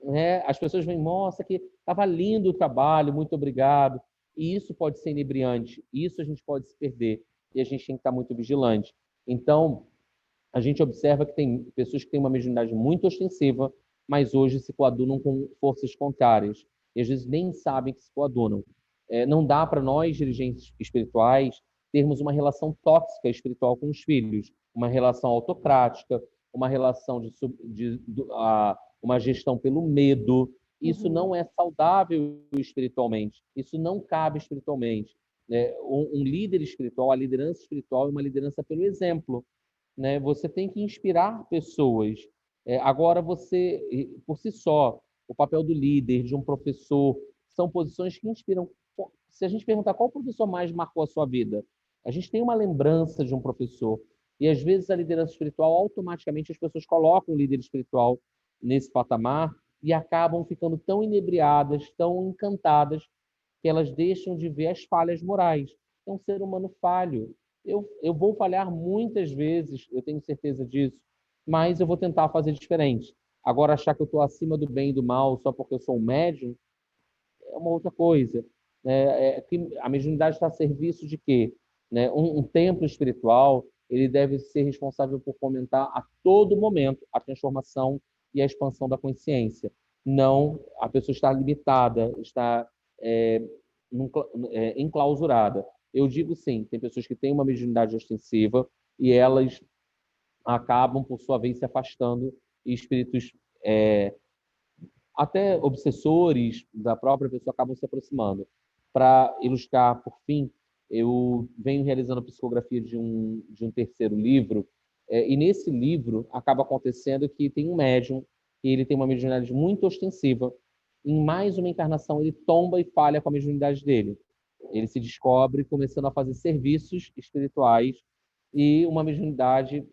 Né? As pessoas vêm, mostra que estava lindo o trabalho, muito obrigado. E isso pode ser inebriante, isso a gente pode se perder. E a gente tem que estar muito vigilante. Então, a gente observa que tem pessoas que têm uma mediunidade muito ostensiva, mas hoje se coadunam com forças contrárias. E às vezes nem sabem que se coadunam. Não dá para nós, dirigentes espirituais, termos uma relação tóxica espiritual com os filhos, uma relação autocrática, uma relação uma gestão pelo medo. Isso não é saudável espiritualmente. Isso não cabe espiritualmente. Um líder espiritual, a liderança espiritual é uma liderança pelo exemplo. Né? Você tem que inspirar pessoas. Agora, você, por si só, o papel do líder, de um professor, são posições que inspiram. Se a gente perguntar qual professor mais marcou a sua vida, a gente tem uma lembrança de um professor. E, às vezes, a liderança espiritual, automaticamente, as pessoas colocam o líder espiritual nesse patamar e acabam ficando tão inebriadas, tão encantadas, que elas deixam de ver as falhas morais. É um ser humano falho. Eu vou falhar muitas vezes, eu tenho certeza disso, mas eu vou tentar fazer diferente. Agora, achar que eu estou acima do bem e do mal só porque eu sou um médium é uma outra coisa. A mediunidade está a serviço de quê? Né? Um templo espiritual, ele deve ser responsável por fomentar a todo momento a transformação e a expansão da consciência. Não a pessoa está limitada, está enclausurada. Eu digo sim, tem pessoas que têm uma mediunidade ostensiva e elas acabam, por sua vez, se afastando e espíritos até obsessores da própria pessoa acabam se aproximando. Para ilustrar, por fim, eu venho realizando a psicografia de um terceiro livro, e nesse livro acaba acontecendo que tem um médium, e ele tem uma mediunidade muito ostensiva. Em mais uma encarnação, ele tomba e falha com a mediunidade dele. Ele se descobre começando a fazer serviços espirituais e uma mediunidade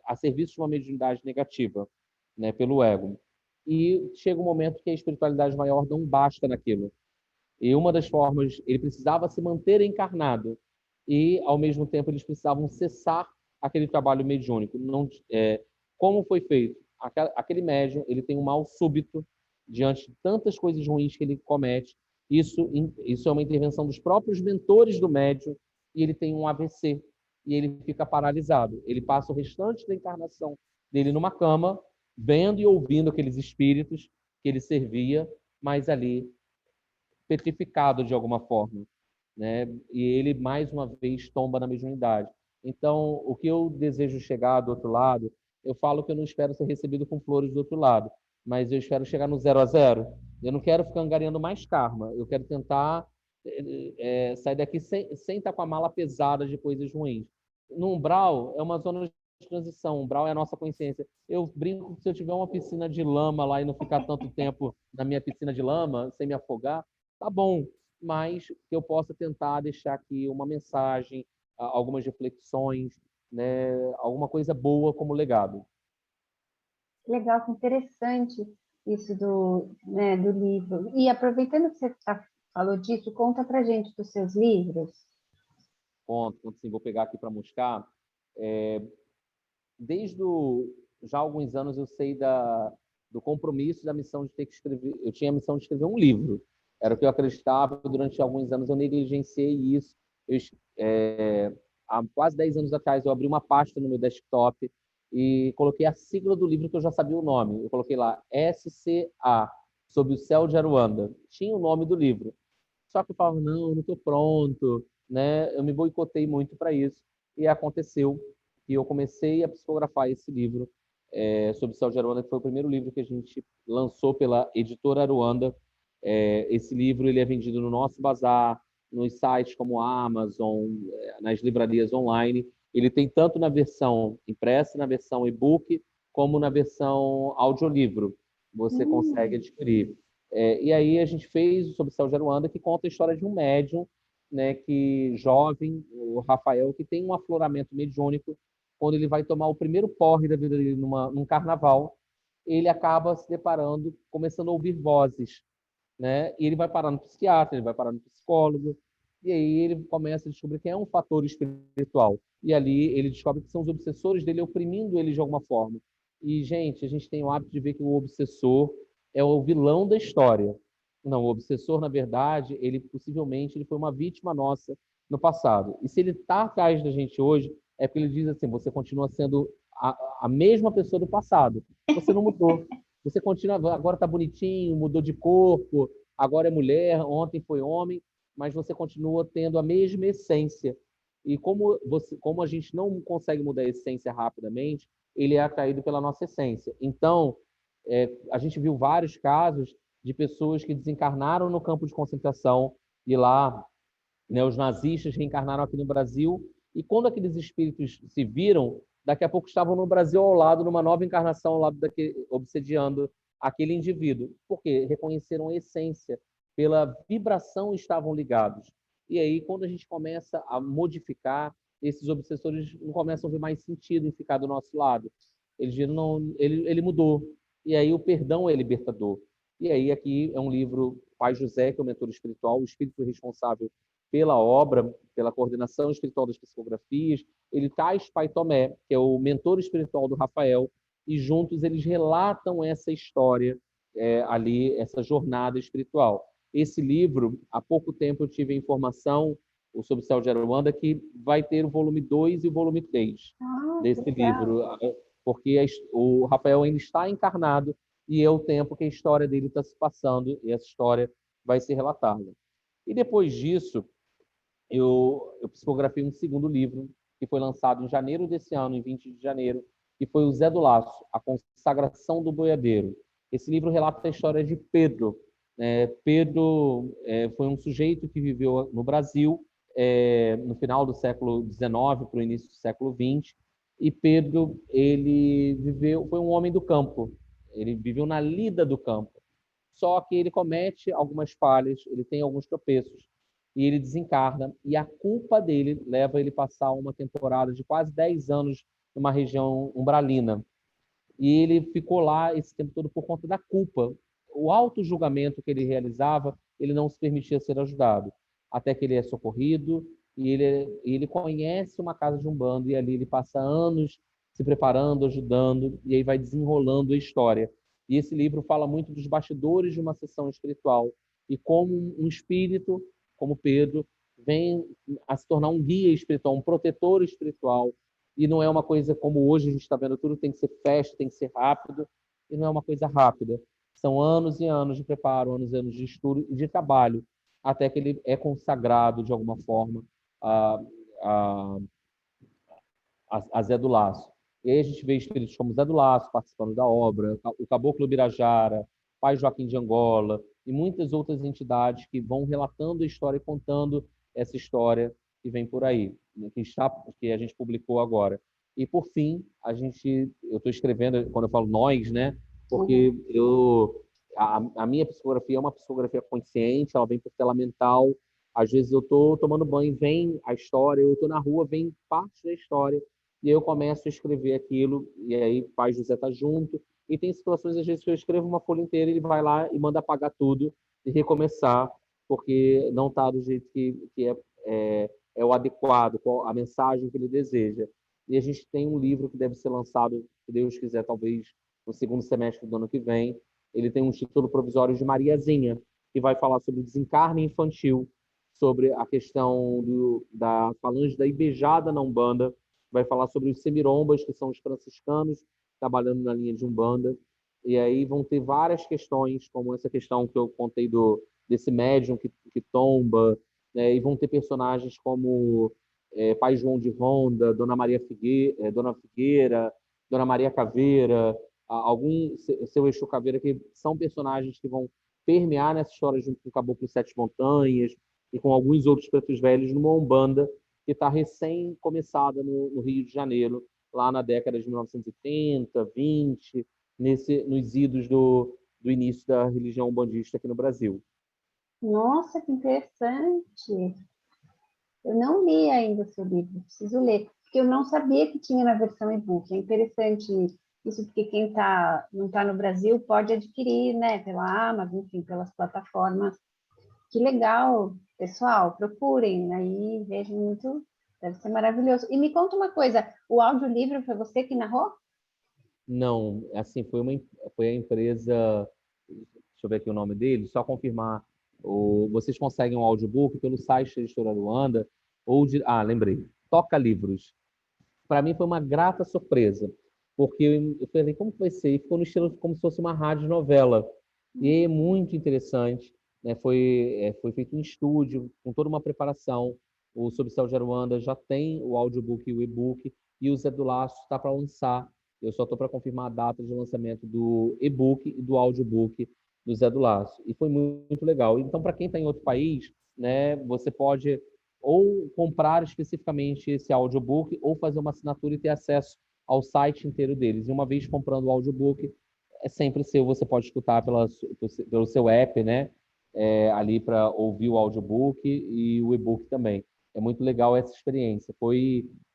a serviço de uma mediunidade negativa, né, pelo ego. E chega um momento que a espiritualidade maior não basta naquilo. E uma das formas, ele precisava se manter encarnado e, ao mesmo tempo, eles precisavam cessar aquele trabalho mediúnico. Não, como foi feito? Aquele médium, ele tem um mal súbito diante de tantas coisas ruins que ele comete. Isso é uma intervenção dos próprios mentores do médium, e ele tem um AVC, e ele fica paralisado. Ele passa o restante da encarnação dele numa cama, vendo e ouvindo aqueles espíritos que ele servia, mas ali petrificado de alguma forma, né? E ele, mais uma vez, tomba na mediunidade. Então, o que eu desejo chegar do outro lado, eu falo que eu não espero ser recebido com flores do outro lado, mas eu espero chegar no 0 a 0. Eu não quero ficar angariando mais karma, eu quero tentar sair daqui sem estar com a mala pesada de coisas ruins. No umbral, é uma zona de transição, o umbral é a nossa consciência. Eu brinco que se eu tiver uma piscina de lama lá e não ficar tanto tempo na minha piscina de lama, sem me afogar, tá bom, mas que eu possa tentar deixar aqui uma mensagem, algumas reflexões, né, alguma coisa boa como legado. Legal, que interessante isso né, do livro. E aproveitando que você falou disso, conta pra gente dos seus livros. Conto, assim, vou pegar aqui para buscar. Já há alguns anos eu sei do compromisso, da missão de ter que escrever. Eu tinha a missão de escrever um livro. Era o que eu acreditava. Durante alguns anos eu negligenciei isso. Há quase 10 anos atrás eu abri uma pasta no meu desktop e coloquei a sigla do livro que eu já sabia o nome. Eu coloquei lá SCA, Sob o Céu de Aruanda. Tinha o nome do livro. Só que eu falava, não estou pronto, né? Eu me boicotei muito para isso. E aconteceu que eu comecei a psicografar esse livro sobre o Céu de Aruanda, que foi o primeiro livro que a gente lançou pela editora Aruanda. Esse livro ele é vendido no nosso bazar, nos sites como a Amazon, nas livrarias online. Ele tem tanto na versão impressa, na versão e-book, como na versão audiolivro. Você consegue adquirir. E aí a gente fez o Sobre o Céu de Aruanda, que conta a história de um médium, né, que jovem, o Rafael, que tem um afloramento mediúnico. Quando ele vai tomar o primeiro porre da vida dele num carnaval, ele acaba se deparando, começando a ouvir vozes, né? E ele vai parar no psiquiatra, ele vai parar no psicólogo, e aí ele começa a descobrir que é um fator espiritual. E ali ele descobre que são os obsessores dele oprimindo ele de alguma forma. E, gente, a gente tem o hábito de ver que o obsessor é o vilão da história. Não, o obsessor, na verdade, ele possivelmente ele foi uma vítima nossa no passado. E se ele está atrás da gente hoje, é porque ele diz assim: você continua sendo a mesma pessoa do passado. Você não mudou. Você continua, agora está bonitinho, mudou de corpo, agora é mulher, ontem foi homem, mas você continua tendo a mesma essência. E como a gente não consegue mudar a essência rapidamente, ele é atraído pela nossa essência. Então, a gente viu vários casos de pessoas que desencarnaram no campo de concentração e lá, né, os nazistas reencarnaram aqui no Brasil, e quando aqueles espíritos se viram, daqui a pouco estavam no Brasil ao lado, numa nova encarnação, ao lado obsediando aquele indivíduo, porque reconheceram a essência, pela vibração estavam ligados. E aí, quando a gente começa a modificar, esses obsessores não começam a ver mais sentido em ficar do nosso lado. Eles dizem, não, ele mudou. E aí o perdão é libertador. E aí aqui é um livro, Pai José, que é o mentor espiritual, o espírito responsável pela obra, pela coordenação espiritual das psicografias. Ele traz Pai Tomé, que é o mentor espiritual do Rafael, e juntos eles relatam essa história ali, essa jornada espiritual. Esse livro, há pouco tempo eu tive a informação sobre o Céu de Aruanda que vai ter o volume 2 e o volume 3 desse livro, porque o Rafael ainda está encarnado e é o tempo que a história dele está se passando e essa história vai ser relatada. E depois disso, eu psicografei um segundo livro, que foi lançado em janeiro desse ano, em 20 de janeiro, que foi o Zé do Laço, A Consagração do Boiadeiro. Esse livro relata a história de Pedro. Pedro foi um sujeito que viveu no Brasil no final do século XIX para o início do século XX, e Pedro foi um homem do campo, ele viveu na lida do campo, só que ele comete algumas falhas, ele tem alguns tropeços, e ele desencarna, e a culpa dele leva ele a passar uma temporada de quase 10 anos numa região umbralina. E ele ficou lá esse tempo todo por conta da culpa. O auto-julgamento que ele realizava, ele não se permitia ser ajudado. Até que ele é socorrido, e ele conhece uma casa de umbanda, e ali ele passa anos se preparando, ajudando, e aí vai desenrolando a história. E esse livro fala muito dos bastidores de uma sessão espiritual e como um espírito, como Pedro, vem a se tornar um guia espiritual, um protetor espiritual. E não é uma coisa como hoje a gente está vendo, tudo tem que ser festa, tem que ser rápido, e não é uma coisa rápida. São anos e anos de preparo, anos e anos de estudo e de trabalho, até que ele é consagrado de alguma forma a, a, a Zé do Laço. E aí a gente vê espíritos como Zé do Laço participando da obra, o Caboclo Birajara, Pai Joaquim de Angola e muitas outras entidades que vão relatando a história e contando essa história que vem por aí, que a gente publicou agora. E por fim, eu estou escrevendo, quando eu falo nós, né? Porque a minha psicografia é uma psicografia consciente, ela vem por tela mental. Às vezes eu estou tomando banho, vem a história, eu estou na rua, vem parte da história, e aí eu começo a escrever aquilo, e aí o pai José está junto, e tem situações, às vezes, que eu escrevo uma folha inteira, ele vai lá e manda apagar tudo e recomeçar, porque não está do jeito que é o adequado, a mensagem que ele deseja. E a gente tem um livro que deve ser lançado, se Deus quiser, talvez no segundo semestre do ano que vem. Ele tem um título provisório de Mariazinha, que vai falar sobre o desencarne infantil, sobre a questão da falange da Ibejada na Umbanda, vai falar sobre os semirombas, que são os franciscanos trabalhando na linha de Umbanda, e aí vão ter várias questões, como essa questão que eu contei desse médium que tomba, né? E vão ter personagens como Pai João de Ronda, Dona Figueira, Dona Maria Caveira, algum seu Exu Caveira, que são personagens que vão permear nessa história junto com o Caboclo Sete Montanhas e com alguns outros pretos velhos numa Umbanda que está recém começada no Rio de Janeiro, lá na década de 1930, 20, nos idos do início da religião umbandista aqui no Brasil. Nossa, que interessante! Eu não li ainda o seu livro, preciso ler, porque eu não sabia que tinha na versão e-book. É interessante isso, porque quem não está no Brasil pode adquirir, né, pela Amazon, enfim, pelas plataformas. Que legal, pessoal, procurem aí, vejam muito, deve ser maravilhoso. E me conta uma coisa, o audiolivro foi você que narrou? Não, assim, foi a empresa, deixa eu ver aqui o nome dele, só confirmar. Vocês conseguem um audiobook pelo site da Editora Luanda, lembrei, Toca Livros. Para mim foi uma grata surpresa, porque eu falei, como que vai ser? E ficou no estilo como se fosse uma rádio novela. E é muito interessante, né? Foi feito em estúdio, com toda uma preparação. O Sob Céu de Aruanda já tem o audiobook e o e-book, e o Zé do Laço está para lançar. Eu só estou para confirmar a data de lançamento do e-book e do audiobook do Zé do Laço. E foi muito legal. Então, para quem está em outro país, né, você pode ou comprar especificamente esse audiobook ou fazer uma assinatura e ter acesso ao site inteiro deles. E uma vez comprando o audiobook, é sempre seu, você pode escutar pelo seu app, né? Ali para ouvir o audiobook e o e-book também. É muito legal essa experiência.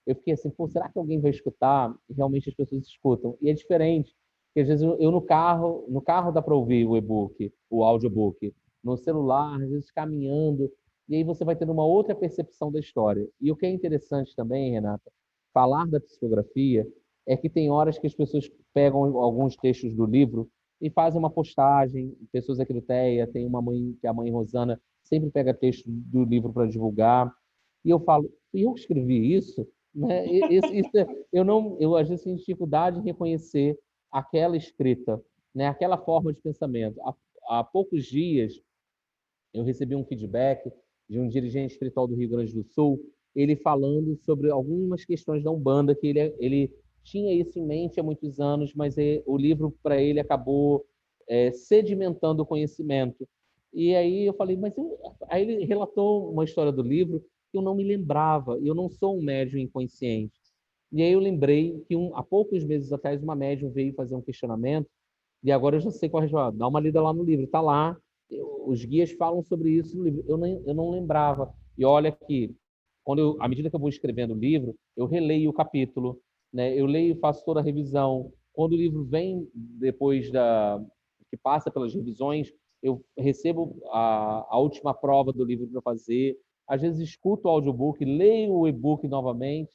Eu fiquei assim, pô, será que alguém vai escutar? E realmente as pessoas escutam. E é diferente, porque às vezes eu no carro dá para ouvir o e-book, o audiobook, no celular, às vezes caminhando, e aí você vai tendo uma outra percepção da história. E o que é interessante também, Renata, falar da psicografia é que tem horas que as pessoas pegam alguns textos do livro e fazem uma postagem, pessoas aqui do TEA, tem uma mãe, que é a mãe Rosana, sempre pega texto do livro para divulgar, e eu falo, eu escrevi isso? Né? Eu às vezes tenho dificuldade em reconhecer aquela escrita, né? Aquela forma de pensamento. Há poucos dias, eu recebi um feedback de um dirigente espiritual do Rio Grande do Sul, ele falando sobre algumas questões da Umbanda, que ele tinha isso em mente há muitos anos, mas o livro para ele acabou sedimentando o conhecimento. E aí eu falei, aí ele relatou uma história do livro que eu não me lembrava, e eu não sou um médium inconsciente. E aí eu lembrei que há poucos meses atrás uma médium veio fazer um questionamento, e agora eu já sei qual é. Dá uma lida lá no livro, está lá, os guias falam sobre isso no livro. Eu não lembrava. E olha que, à medida que eu vou escrevendo o livro, eu releio o capítulo, né? Eu leio e faço toda a revisão. Quando o livro vem depois que passa pelas revisões, eu recebo a última prova do livro para fazer. Às vezes escuto o audiobook, leio o e-book novamente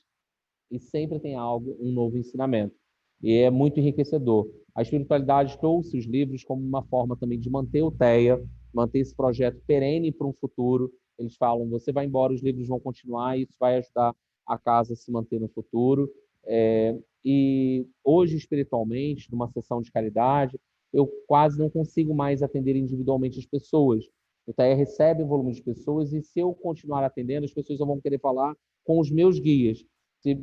e sempre tem algo, um novo ensinamento. e é muito enriquecedor. A espiritualidade trouxe os livros como uma forma também de manter o TEA, manter esse projeto perene para um futuro. Eles falam, você vai embora, os livros vão continuar, e isso vai ajudar a casa a se manter no futuro. E hoje, espiritualmente, numa sessão de caridade, eu quase não consigo mais atender individualmente as pessoas. O TAE recebe um volume de pessoas e, se eu continuar atendendo, as pessoas vão querer falar com os meus guias.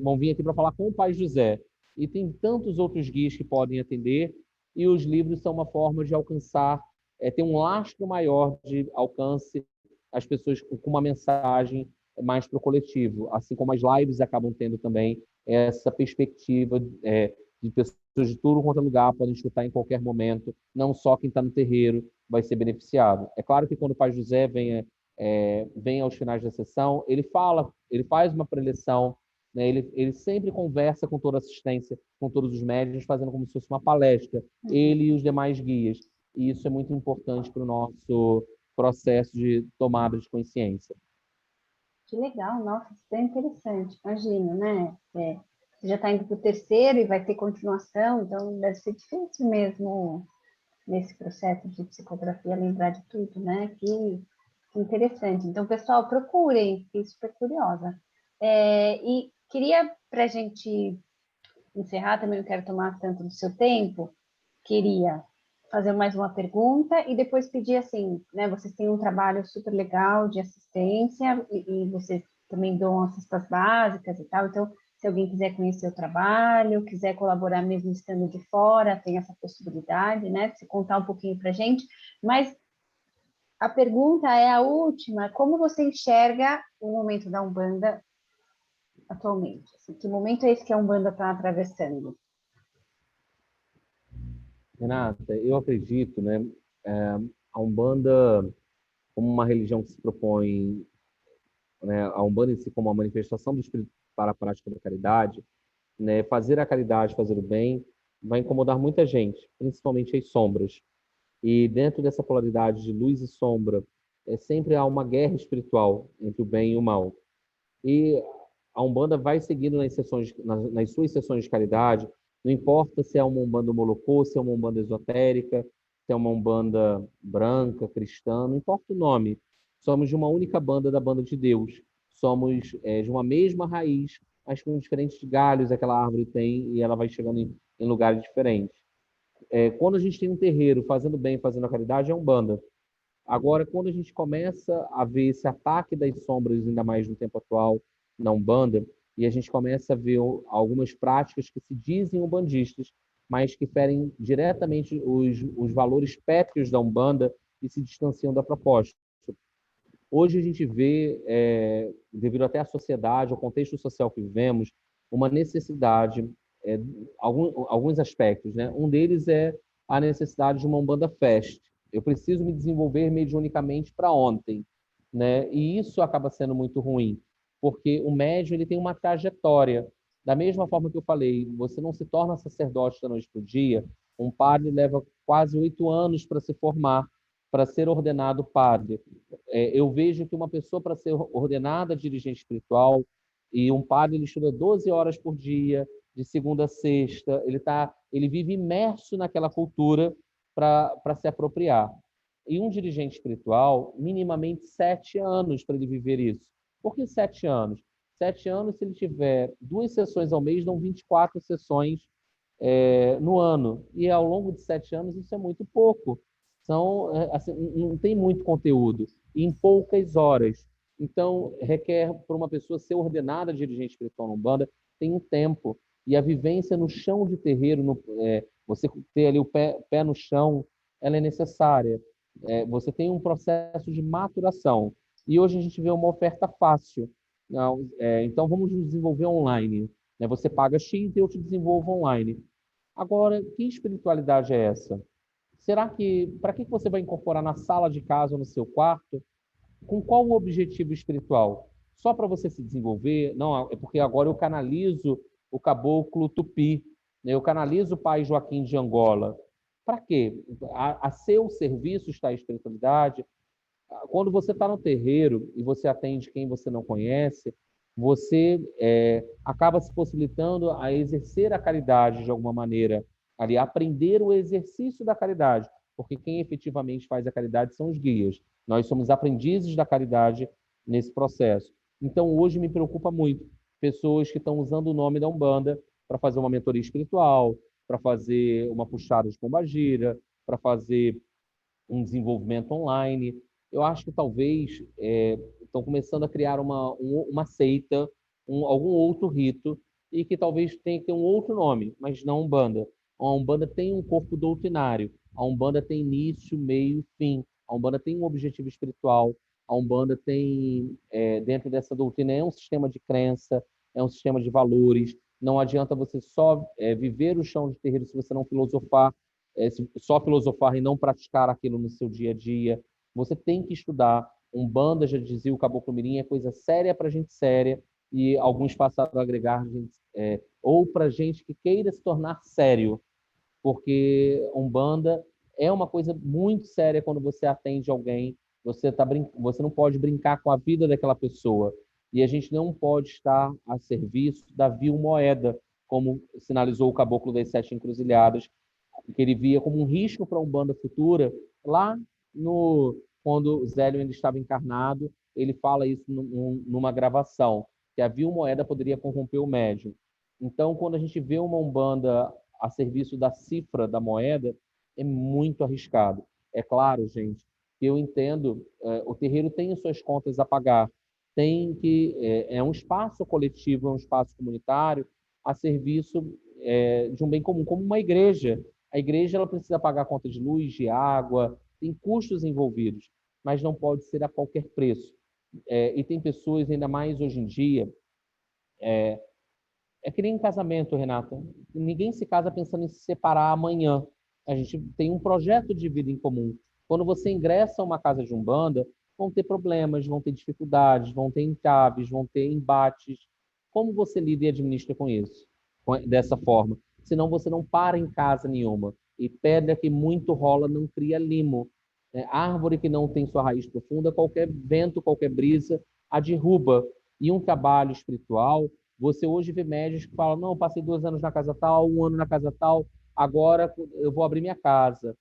Vão vir aqui para falar com o Pai José. E tem tantos outros guias que podem atender, e os livros são uma forma de alcançar, ter um lastro maior de alcance às pessoas com uma mensagem mais para o coletivo, assim como as lives acabam tendo também essa perspectiva de pessoas de tudo quanto é lugar, podem escutar em qualquer momento, não só quem está no terreiro vai ser beneficiado. É claro que quando o Pai José vem aos finais da sessão, ele faz uma preleção, né? Ele sempre conversa com toda a assistência, com todos os médiuns, fazendo como se fosse uma palestra, ele e os demais guias. E isso é muito importante para o nosso processo de tomada de consciência. Que legal, nossa, isso é interessante, imagina, né? Você já está indo para o terceiro e vai ter continuação, então deve ser difícil mesmo nesse processo de psicografia lembrar de tudo, né? Que interessante. Então, pessoal, procurem, fiquei super curiosa. E queria, para a gente encerrar, também não quero tomar tanto do seu tempo, queria fazer mais uma pergunta e depois pedir assim, né? Vocês têm um trabalho super legal de assistência e vocês também dão as cestas básicas e tal, então se alguém quiser conhecer o trabalho, quiser colaborar mesmo estando de fora, tem essa possibilidade, né? De você contar um pouquinho para a gente, mas a pergunta é a última, como você enxerga o momento da Umbanda atualmente? Assim, que momento é esse que a Umbanda está atravessando? Renata, eu acredito, né, a Umbanda como uma religião que se propõe, né, a Umbanda em si como uma manifestação do Espírito para a prática da caridade, né, fazer a caridade, fazer o bem, vai incomodar muita gente, principalmente as sombras. E dentro dessa polaridade de luz e sombra, sempre há uma guerra espiritual entre o bem e o mal. E a Umbanda vai seguindo nas suas sessões de caridade, não importa se é uma Umbanda Molocô, se é uma Umbanda esotérica, se é uma Umbanda branca, cristã, não importa o nome. Somos de uma única banda, da banda de Deus. Somos de uma mesma raiz, mas com diferentes galhos aquela árvore tem, e ela vai chegando em lugares diferentes. Quando a gente tem um terreiro fazendo bem, fazendo a caridade, é Umbanda. Agora, quando a gente começa a ver esse ataque das sombras, ainda mais no tempo atual, na Umbanda, e a gente começa a ver algumas práticas que se dizem umbandistas, mas que ferem diretamente os valores pétreos da Umbanda e se distanciam da proposta. Hoje a gente vê, devido até à sociedade, ao contexto social que vivemos, uma necessidade, é, alguns aspectos, né? Um deles é a necessidade de uma Umbanda Fest. Eu preciso me desenvolver mediunicamente para ontem, né? E isso acaba sendo muito ruim, porque o médium ele tem uma trajetória. Da mesma forma que eu falei, você não se torna sacerdote da noite para o dia. Um padre leva quase 8 anos para se formar, para ser ordenado padre. Eu vejo que uma pessoa, para ser ordenada dirigente espiritual, e um padre ele estuda 12 horas por dia, de segunda a sexta, ele vive imerso naquela cultura para se apropriar. E um dirigente espiritual, minimamente 7 anos para ele viver isso. Por que 7 anos? 7 anos, se ele tiver 2 sessões ao mês, dão 24 sessões no ano. E ao longo de 7 anos, isso é muito pouco. Assim, não tem muito conteúdo, em poucas horas. Então, requer, para uma pessoa ser ordenada dirigente espiritual na Umbanda, tem um tempo. E a vivência no chão de terreiro, você ter ali o pé no chão, ela é necessária. Você tem um processo de maturação. E hoje a gente vê uma oferta fácil. Não, então, vamos nos desenvolver online. Né? Você paga X e eu te desenvolvo online. Agora, que espiritualidade é essa? Será que, para que você vai incorporar na sala de casa ou no seu quarto? Com qual o objetivo espiritual? Só para você se desenvolver? Não, é porque agora eu canalizo o caboclo Tupi, né? Eu canalizo o pai Joaquim de Angola. Para quê? A seu serviço está a espiritualidade. Quando você está no terreiro e você atende quem você não conhece, você acaba se possibilitando a exercer a caridade de alguma maneira, ali, aprender o exercício da caridade, porque quem efetivamente faz a caridade são os guias. Nós somos aprendizes da caridade nesse processo. Então, hoje me preocupa muito pessoas que estão usando o nome da Umbanda para fazer uma mentoria espiritual, para fazer uma puxada de pombagira, para fazer um desenvolvimento online. Eu acho que talvez estão começando a criar uma seita, algum outro rito, e que talvez tenha que ter um outro nome, mas não Umbanda. A Umbanda tem um corpo doutrinário, a Umbanda tem início, meio e fim, a Umbanda tem um objetivo espiritual, a Umbanda tem, dentro dessa doutrina, é um sistema de crença, é um sistema de valores. Não adianta você só viver o chão de terreiro se você não filosofar, só filosofar e não praticar aquilo no seu dia a dia. Você tem que estudar. Umbanda, já dizia o Caboclo Mirim, é coisa séria para gente séria, e alguns passaram a agregar, gente, ou para gente que queira se tornar sério, porque Umbanda é uma coisa muito séria quando você atende alguém, você não pode brincar com a vida daquela pessoa, e a gente não pode estar a serviço da vil moeda, como sinalizou o Caboclo das Sete Encruzilhadas, que ele via como um risco para a Umbanda futura, lá quando Zélio ainda estava encarnado, ele fala isso numa gravação, que a vil moeda poderia corromper o médium. Então, quando a gente vê uma Umbanda a serviço da cifra da moeda, é muito arriscado. É claro, gente, que eu entendo, o terreiro tem as suas contas a pagar, tem que é um espaço coletivo, é um espaço comunitário a serviço de um bem comum, como uma igreja. A igreja ela precisa pagar a conta de luz, de água, tem custos envolvidos, mas não pode ser a qualquer preço. E tem pessoas, ainda mais hoje em dia, é que nem em casamento, Renata. Ninguém se casa pensando em se separar amanhã. A gente tem um projeto de vida em comum. Quando você ingressa a uma casa de umbanda, vão ter problemas, vão ter dificuldades, vão ter entraves, vão ter embates. Como você lida e administra com isso? Dessa forma. Senão você não para em casa nenhuma. E pedra que muito rola não cria limo. Árvore que não tem sua raiz profunda, qualquer vento, qualquer brisa a derruba. E um trabalho espiritual, você hoje vê médios que falam, não, passei 2 anos na casa tal, 1 ano na casa tal, agora eu vou abrir minha casa.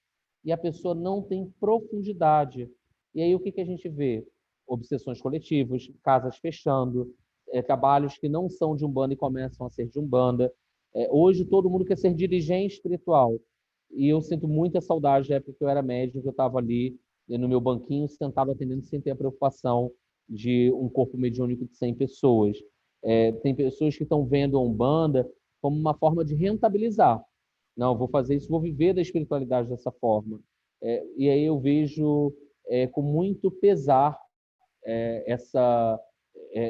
E a pessoa não tem profundidade. E aí o que a gente vê? Obsessões coletivas, casas fechando, trabalhos que não são de Umbanda e começam a ser de Umbanda. Hoje todo mundo quer ser dirigente espiritual. E eu sinto muita saudade da época que eu era médico, que eu estava ali no meu banquinho, sentado atendendo sem ter a preocupação de um corpo mediúnico de 100 pessoas. Tem pessoas que estão vendo a Umbanda como uma forma de rentabilizar. Não, vou fazer isso, vou viver da espiritualidade dessa forma. E aí eu vejo com muito pesar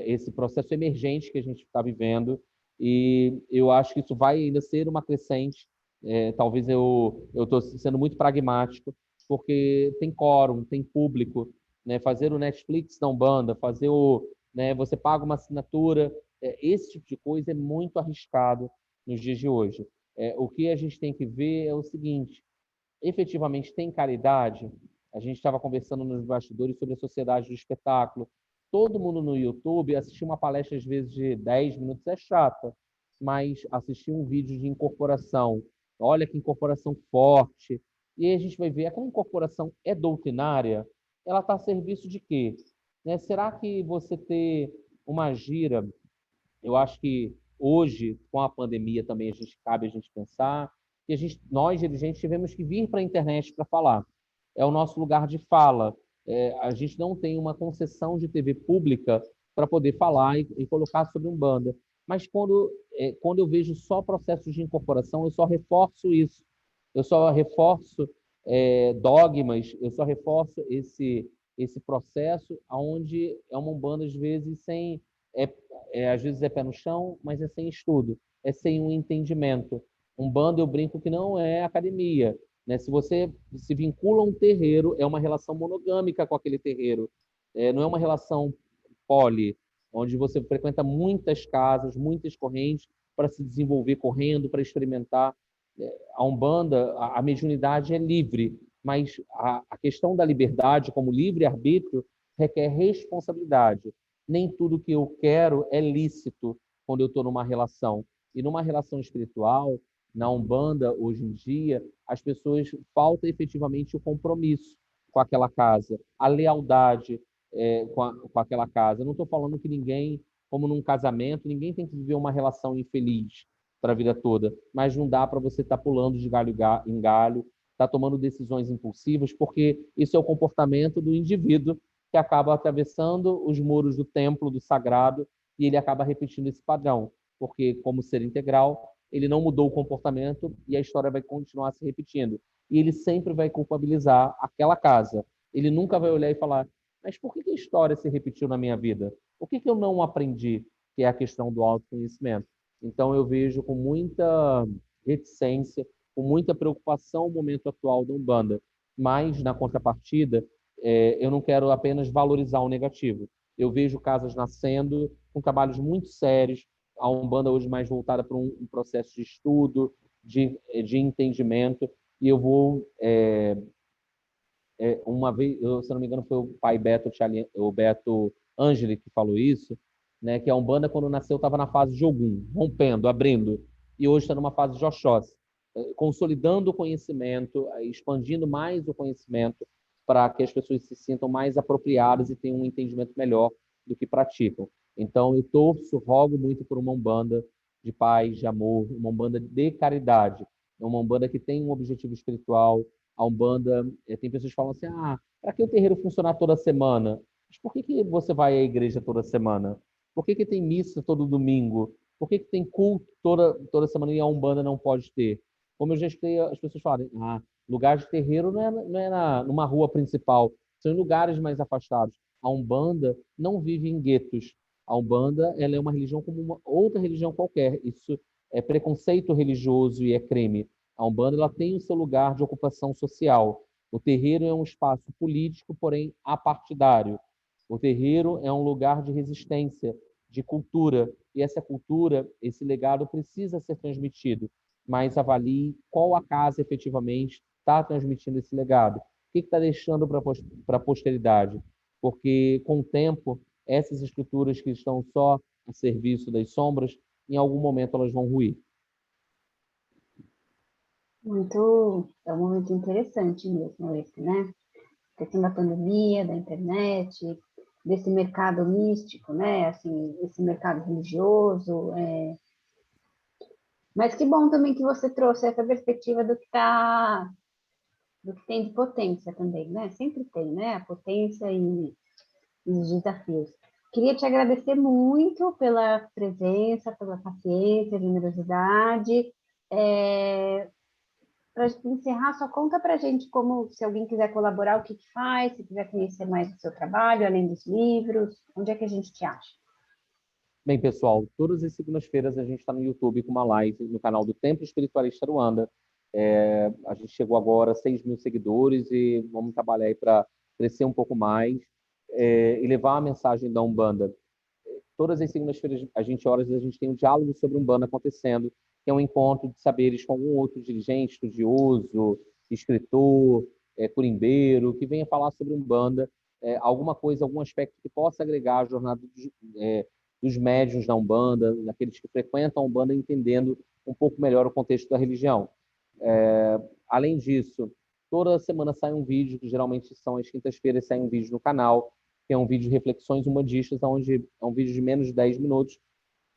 esse processo emergente que a gente está vivendo, e eu acho que isso vai ainda ser uma crescente. Talvez eu estou sendo muito pragmático, porque tem quórum, tem público, né? Fazer o Netflix da Umbanda, né? Você paga uma assinatura, esse tipo de coisa é muito arriscado nos dias de hoje. O que a gente tem que ver é o seguinte: efetivamente tem caridade? A gente estava conversando nos bastidores sobre a sociedade do espetáculo. Todo mundo no YouTube assistir uma palestra, às vezes, de 10 minutos é chata, mas assistir um vídeo de incorporação, olha que incorporação forte, e aí a gente vai ver, aquela incorporação é doutrinária, ela está a serviço de quê? Né? Será que você ter uma gira, eu acho que hoje, com a pandemia também, cabe a gente pensar que nós, dirigentes, tivemos que vir para a internet para falar. É o nosso lugar de fala. A gente não tem uma concessão de TV pública para poder falar e colocar sobre Umbanda. Mas quando eu vejo só processos de incorporação, eu só reforço isso. Eu só reforço dogmas, eu só reforço esse processo onde é uma Umbanda, às vezes, sem às vezes é pé no chão, mas é sem estudo, é sem um entendimento. Umbanda, eu brinco que não é academia, né? Se você se vincula a um terreiro, é uma relação monogâmica com aquele terreiro, não é uma relação poli, onde você frequenta muitas casas, muitas correntes para se desenvolver correndo, para experimentar. A Umbanda, a mediunidade é livre, mas a questão da liberdade como livre-arbítrio requer responsabilidade. nem tudo que eu quero é lícito quando eu estou numa relação. E numa relação espiritual, na Umbanda, hoje em dia, as pessoas falta efetivamente o compromisso com aquela casa, a lealdade com aquela casa. Eu não estou falando que ninguém, como num casamento, ninguém tem que viver uma relação infeliz para a vida toda, mas não dá para você estar pulando de galho em galho, estar tomando decisões impulsivas, porque isso é o comportamento do indivíduo que acaba atravessando os muros do templo, do sagrado, e ele acaba repetindo esse padrão, porque como ser integral, ele não mudou o comportamento e a história vai continuar se repetindo. E ele sempre vai culpabilizar aquela casa. Ele nunca vai olhar e falar, mas por que a história se repetiu na minha vida? O que eu não aprendi? Que é a questão do autoconhecimento. Então, eu vejo com muita reticência, com muita preocupação o momento atual da Umbanda. Mas, na contrapartida, eu não quero apenas valorizar o negativo. Eu vejo casas nascendo com trabalhos muito sérios, a Umbanda hoje mais voltada para um processo de estudo, de entendimento, e eu vou uma vez, se não me engano, foi o pai Beto, o Beto Angeli que falou isso, né? Que a Umbanda, quando nasceu, estava na fase de Ogum, rompendo, abrindo, e hoje está numa fase de Oxóssi, consolidando o conhecimento, expandindo mais o conhecimento para que as pessoas se sintam mais apropriadas e tenham um entendimento melhor do que praticam. Então, eu torço, rogo muito por uma Umbanda de paz, de amor, uma Umbanda de caridade, uma Umbanda que tem um objetivo espiritual. A Umbanda, tem pessoas que falam assim, para que o terreiro funcionar toda semana? Mas por que você vai à igreja toda semana? Por que tem missa todo domingo? Por que tem culto toda semana e a Umbanda não pode ter? Como eu já escutei as pessoas falarem, lugar de terreiro não é numa rua principal, são em lugares mais afastados. A Umbanda não vive em guetos. A Umbanda, ela é uma religião como uma outra religião qualquer. Isso é preconceito religioso e é crime. A Umbanda ela tem o seu lugar de ocupação social. O terreiro é um espaço político, porém apartidário. O terreiro é um lugar de resistência, de cultura. E essa cultura, esse legado precisa ser transmitido. Mas avalie qual a casa efetivamente está transmitindo esse legado. O que está deixando para a posteridade? Porque, com o tempo, essas estruturas que estão só a serviço das sombras, em algum momento elas vão ruir. É um momento interessante mesmo esse, né? Questão da pandemia, da internet, desse mercado místico, né? Assim, esse mercado religioso. Mas que bom também que você trouxe essa perspectiva do que tem de potência também, né? Sempre tem, né? A potência e os desafios. Queria te agradecer muito pela presença, pela paciência, generosidade. Para encerrar, só conta para a gente como, se alguém quiser colaborar, o que faz, se quiser conhecer mais do seu trabalho, além dos livros, onde é que a gente te acha? Bem, pessoal, todas as segundas-feiras a gente está no YouTube com uma live no canal do Templo Espiritualista Aruanda. A gente chegou agora a 6 mil seguidores e vamos trabalhar aí para crescer um pouco mais e levar a mensagem da Umbanda. Todas as segundas-feiras, a gente tem um diálogo sobre Umbanda acontecendo, que é um encontro de saberes com algum outro dirigente, estudioso, escritor, curimbeiro, que venha falar sobre Umbanda, alguma coisa, algum aspecto que possa agregar à jornada dos médiuns da Umbanda, daqueles que frequentam a Umbanda, entendendo um pouco melhor o contexto da religião. Além disso, toda semana sai um vídeo, que geralmente são as quintas-feiras, sai um vídeo no canal, que é um vídeo de reflexões umbandistas, onde é um vídeo de menos de 10 minutos,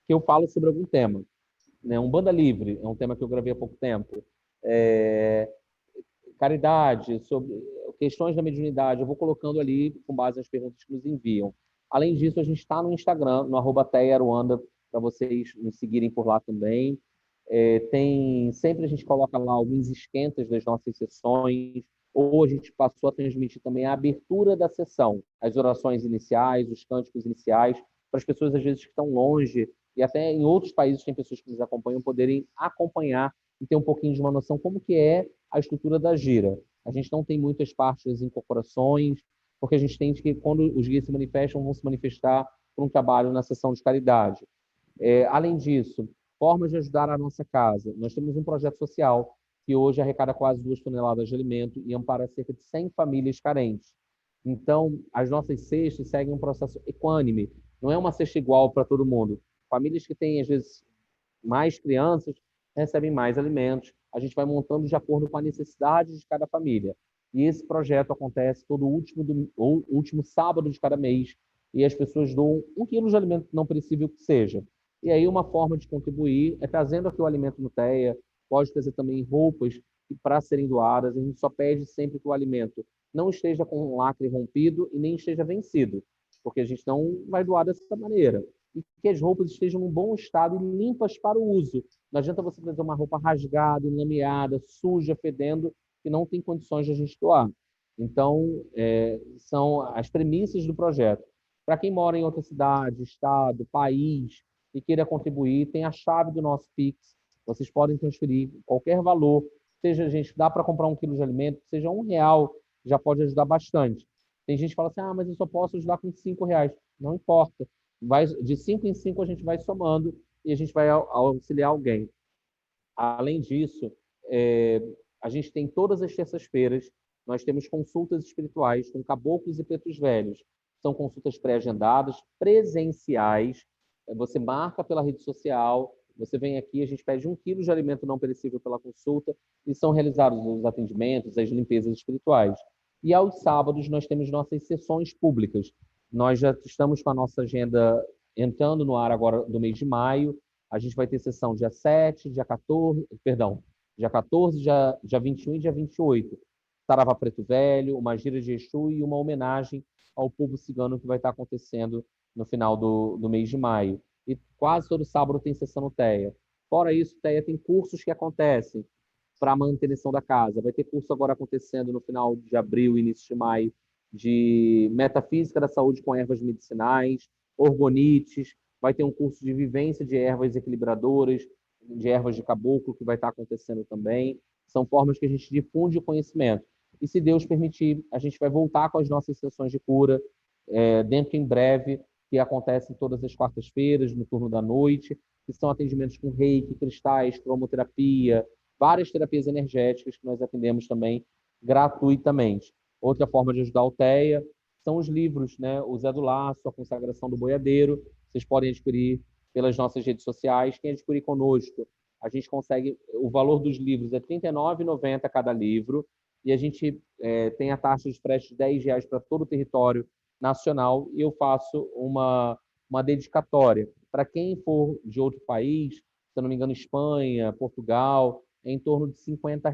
que eu falo sobre algum tema. Né? Umbanda Livre é um tema que eu gravei há pouco tempo. Caridade, sobre questões da mediunidade, eu vou colocando ali com base nas perguntas que nos enviam. Além disso, a gente está no Instagram, no @TeiaRuanda, para vocês nos seguirem por lá também. Sempre a gente coloca lá alguns esquentas das nossas sessões, ou a gente passou a transmitir também a abertura da sessão, as orações iniciais, os cânticos iniciais, para as pessoas, às vezes, que estão longe, e até em outros países tem pessoas que nos acompanham, poderem acompanhar e ter um pouquinho de uma noção como que é a estrutura da gira. A gente não tem muitas partes das incorporações, porque a gente entende que quando os guias se manifestam, vão se manifestar por um trabalho na sessão de caridade. Além disso, formas de ajudar a nossa casa. Nós temos um projeto social que hoje arrecada quase 2 toneladas de alimento e ampara cerca de 100 famílias carentes. Então, as nossas cestas seguem um processo equânime, Não é uma cesta igual para todo mundo. Famílias que têm, às vezes, mais crianças recebem mais alimentos. A gente vai montando de acordo com a necessidade de cada família. E esse projeto acontece todo último sábado de cada mês. E as pessoas doam 1 quilo de alimento não perecível que seja. E aí uma forma de contribuir é trazendo aqui o alimento no TEA, pode trazer também roupas para serem doadas. A gente só pede sempre que o alimento não esteja com o lacre rompido e nem esteja vencido, porque a gente não vai doar dessa maneira. E que as roupas estejam em bom estado e limpas para o uso. Não adianta você trazer uma roupa rasgada, enlameada, suja, fedendo, que não tem condições de a gente doar. Então, são as premissas do projeto. Para quem mora em outra cidade, estado, país e queira contribuir, tem a chave do nosso Pix. Vocês podem transferir qualquer valor. Seja, gente, dá para comprar 1 quilo de alimento, seja R$ 1, já pode ajudar bastante. Tem gente que fala assim, mas eu só posso ajudar com R$ 5. Não importa. De 5 em 5 a gente vai somando e a gente vai auxiliar alguém. Além disso, a gente tem todas as terças-feiras, nós temos consultas espirituais com caboclos e pretos velhos. São consultas pré-agendadas, presenciais. Você marca pela rede social, você vem aqui, a gente pede 1 quilo de alimento não perecível pela consulta e são realizados os atendimentos, as limpezas espirituais. E aos sábados nós temos nossas sessões públicas. Nós já estamos com a nossa agenda entrando no ar agora do mês de maio. A gente vai ter sessão dia 7, dia 14, perdão, dia 14, dia 21 e dia 28. Saravá Preto Velho, uma gira de Exu e uma homenagem ao povo cigano que vai estar acontecendo no final do mês de maio. E quase todo sábado tem sessão no TEA. Fora isso, o TEA tem cursos que acontecem para a manutenção da casa. Vai ter curso agora acontecendo no final de abril, início de maio, de metafísica da saúde com ervas medicinais, orgonites. Vai ter um curso de vivência de ervas equilibradoras, de ervas de caboclo, que vai estar acontecendo também. São formas que a gente difunde o conhecimento. E se Deus permitir, a gente vai voltar com as nossas sessões de cura, dentro em breve, que acontecem todas as quartas-feiras, no turno da noite, que são atendimentos com reiki, cristais, cromoterapia, várias terapias energéticas que nós atendemos também gratuitamente. Outra forma de ajudar a Alteia são os livros, né? O Zé do Laço, A Consagração do Boiadeiro. Vocês podem adquirir pelas nossas redes sociais. Quem adquirir conosco, a gente consegue... O valor dos livros é R$ 39,90 cada livro. E a gente tem a taxa de frete de R$ 10 para todo o território nacional. E eu faço uma dedicatória. Para quem for de outro país, se eu não me engano, Espanha, Portugal, é em torno de R$ 50.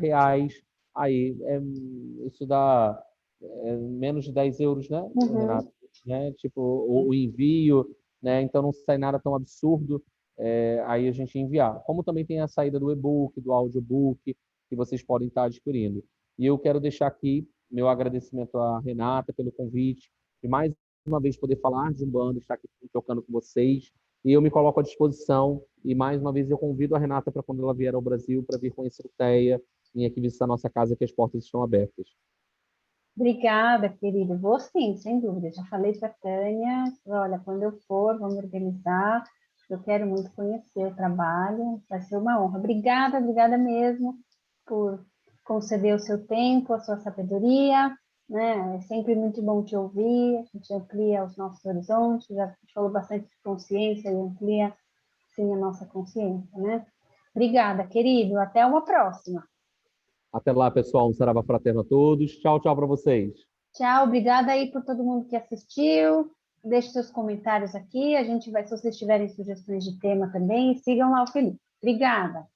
Aí, isso dá menos de 10 euros, né, Renato? Né? Tipo, o envio, né? Então não sai nada tão absurdo aí a gente enviar. Como também tem a saída do e-book, do audiobook, que vocês podem estar adquirindo. E eu quero deixar aqui meu agradecimento à Renata pelo convite, e mais uma vez poder falar de Umbanda, estar aqui tocando com vocês. E eu me coloco à disposição. E mais uma vez eu convido a Renata para quando ela vier ao Brasil, para vir conhecer o TEA, vir aqui visitar a nossa casa, que as portas estão abertas. Obrigada, querida. Vou sim, sem dúvida. Já falei para a Tânia, olha, quando eu for, vamos organizar. Eu quero muito conhecer o trabalho, vai ser uma honra. Obrigada, obrigada mesmo por conceder o seu tempo, a sua sabedoria, né? É sempre muito bom te ouvir, a gente amplia os nossos horizontes, já falou bastante de consciência e amplia, sim, a nossa consciência, né? Obrigada, querido. Até uma próxima. Até lá, pessoal. Um saravá fraterno a todos. Tchau, tchau para vocês. Tchau, obrigada aí por todo mundo que assistiu. Deixe seus comentários aqui. A gente vai, se vocês tiverem sugestões de tema também, sigam lá o Felipe. Obrigada.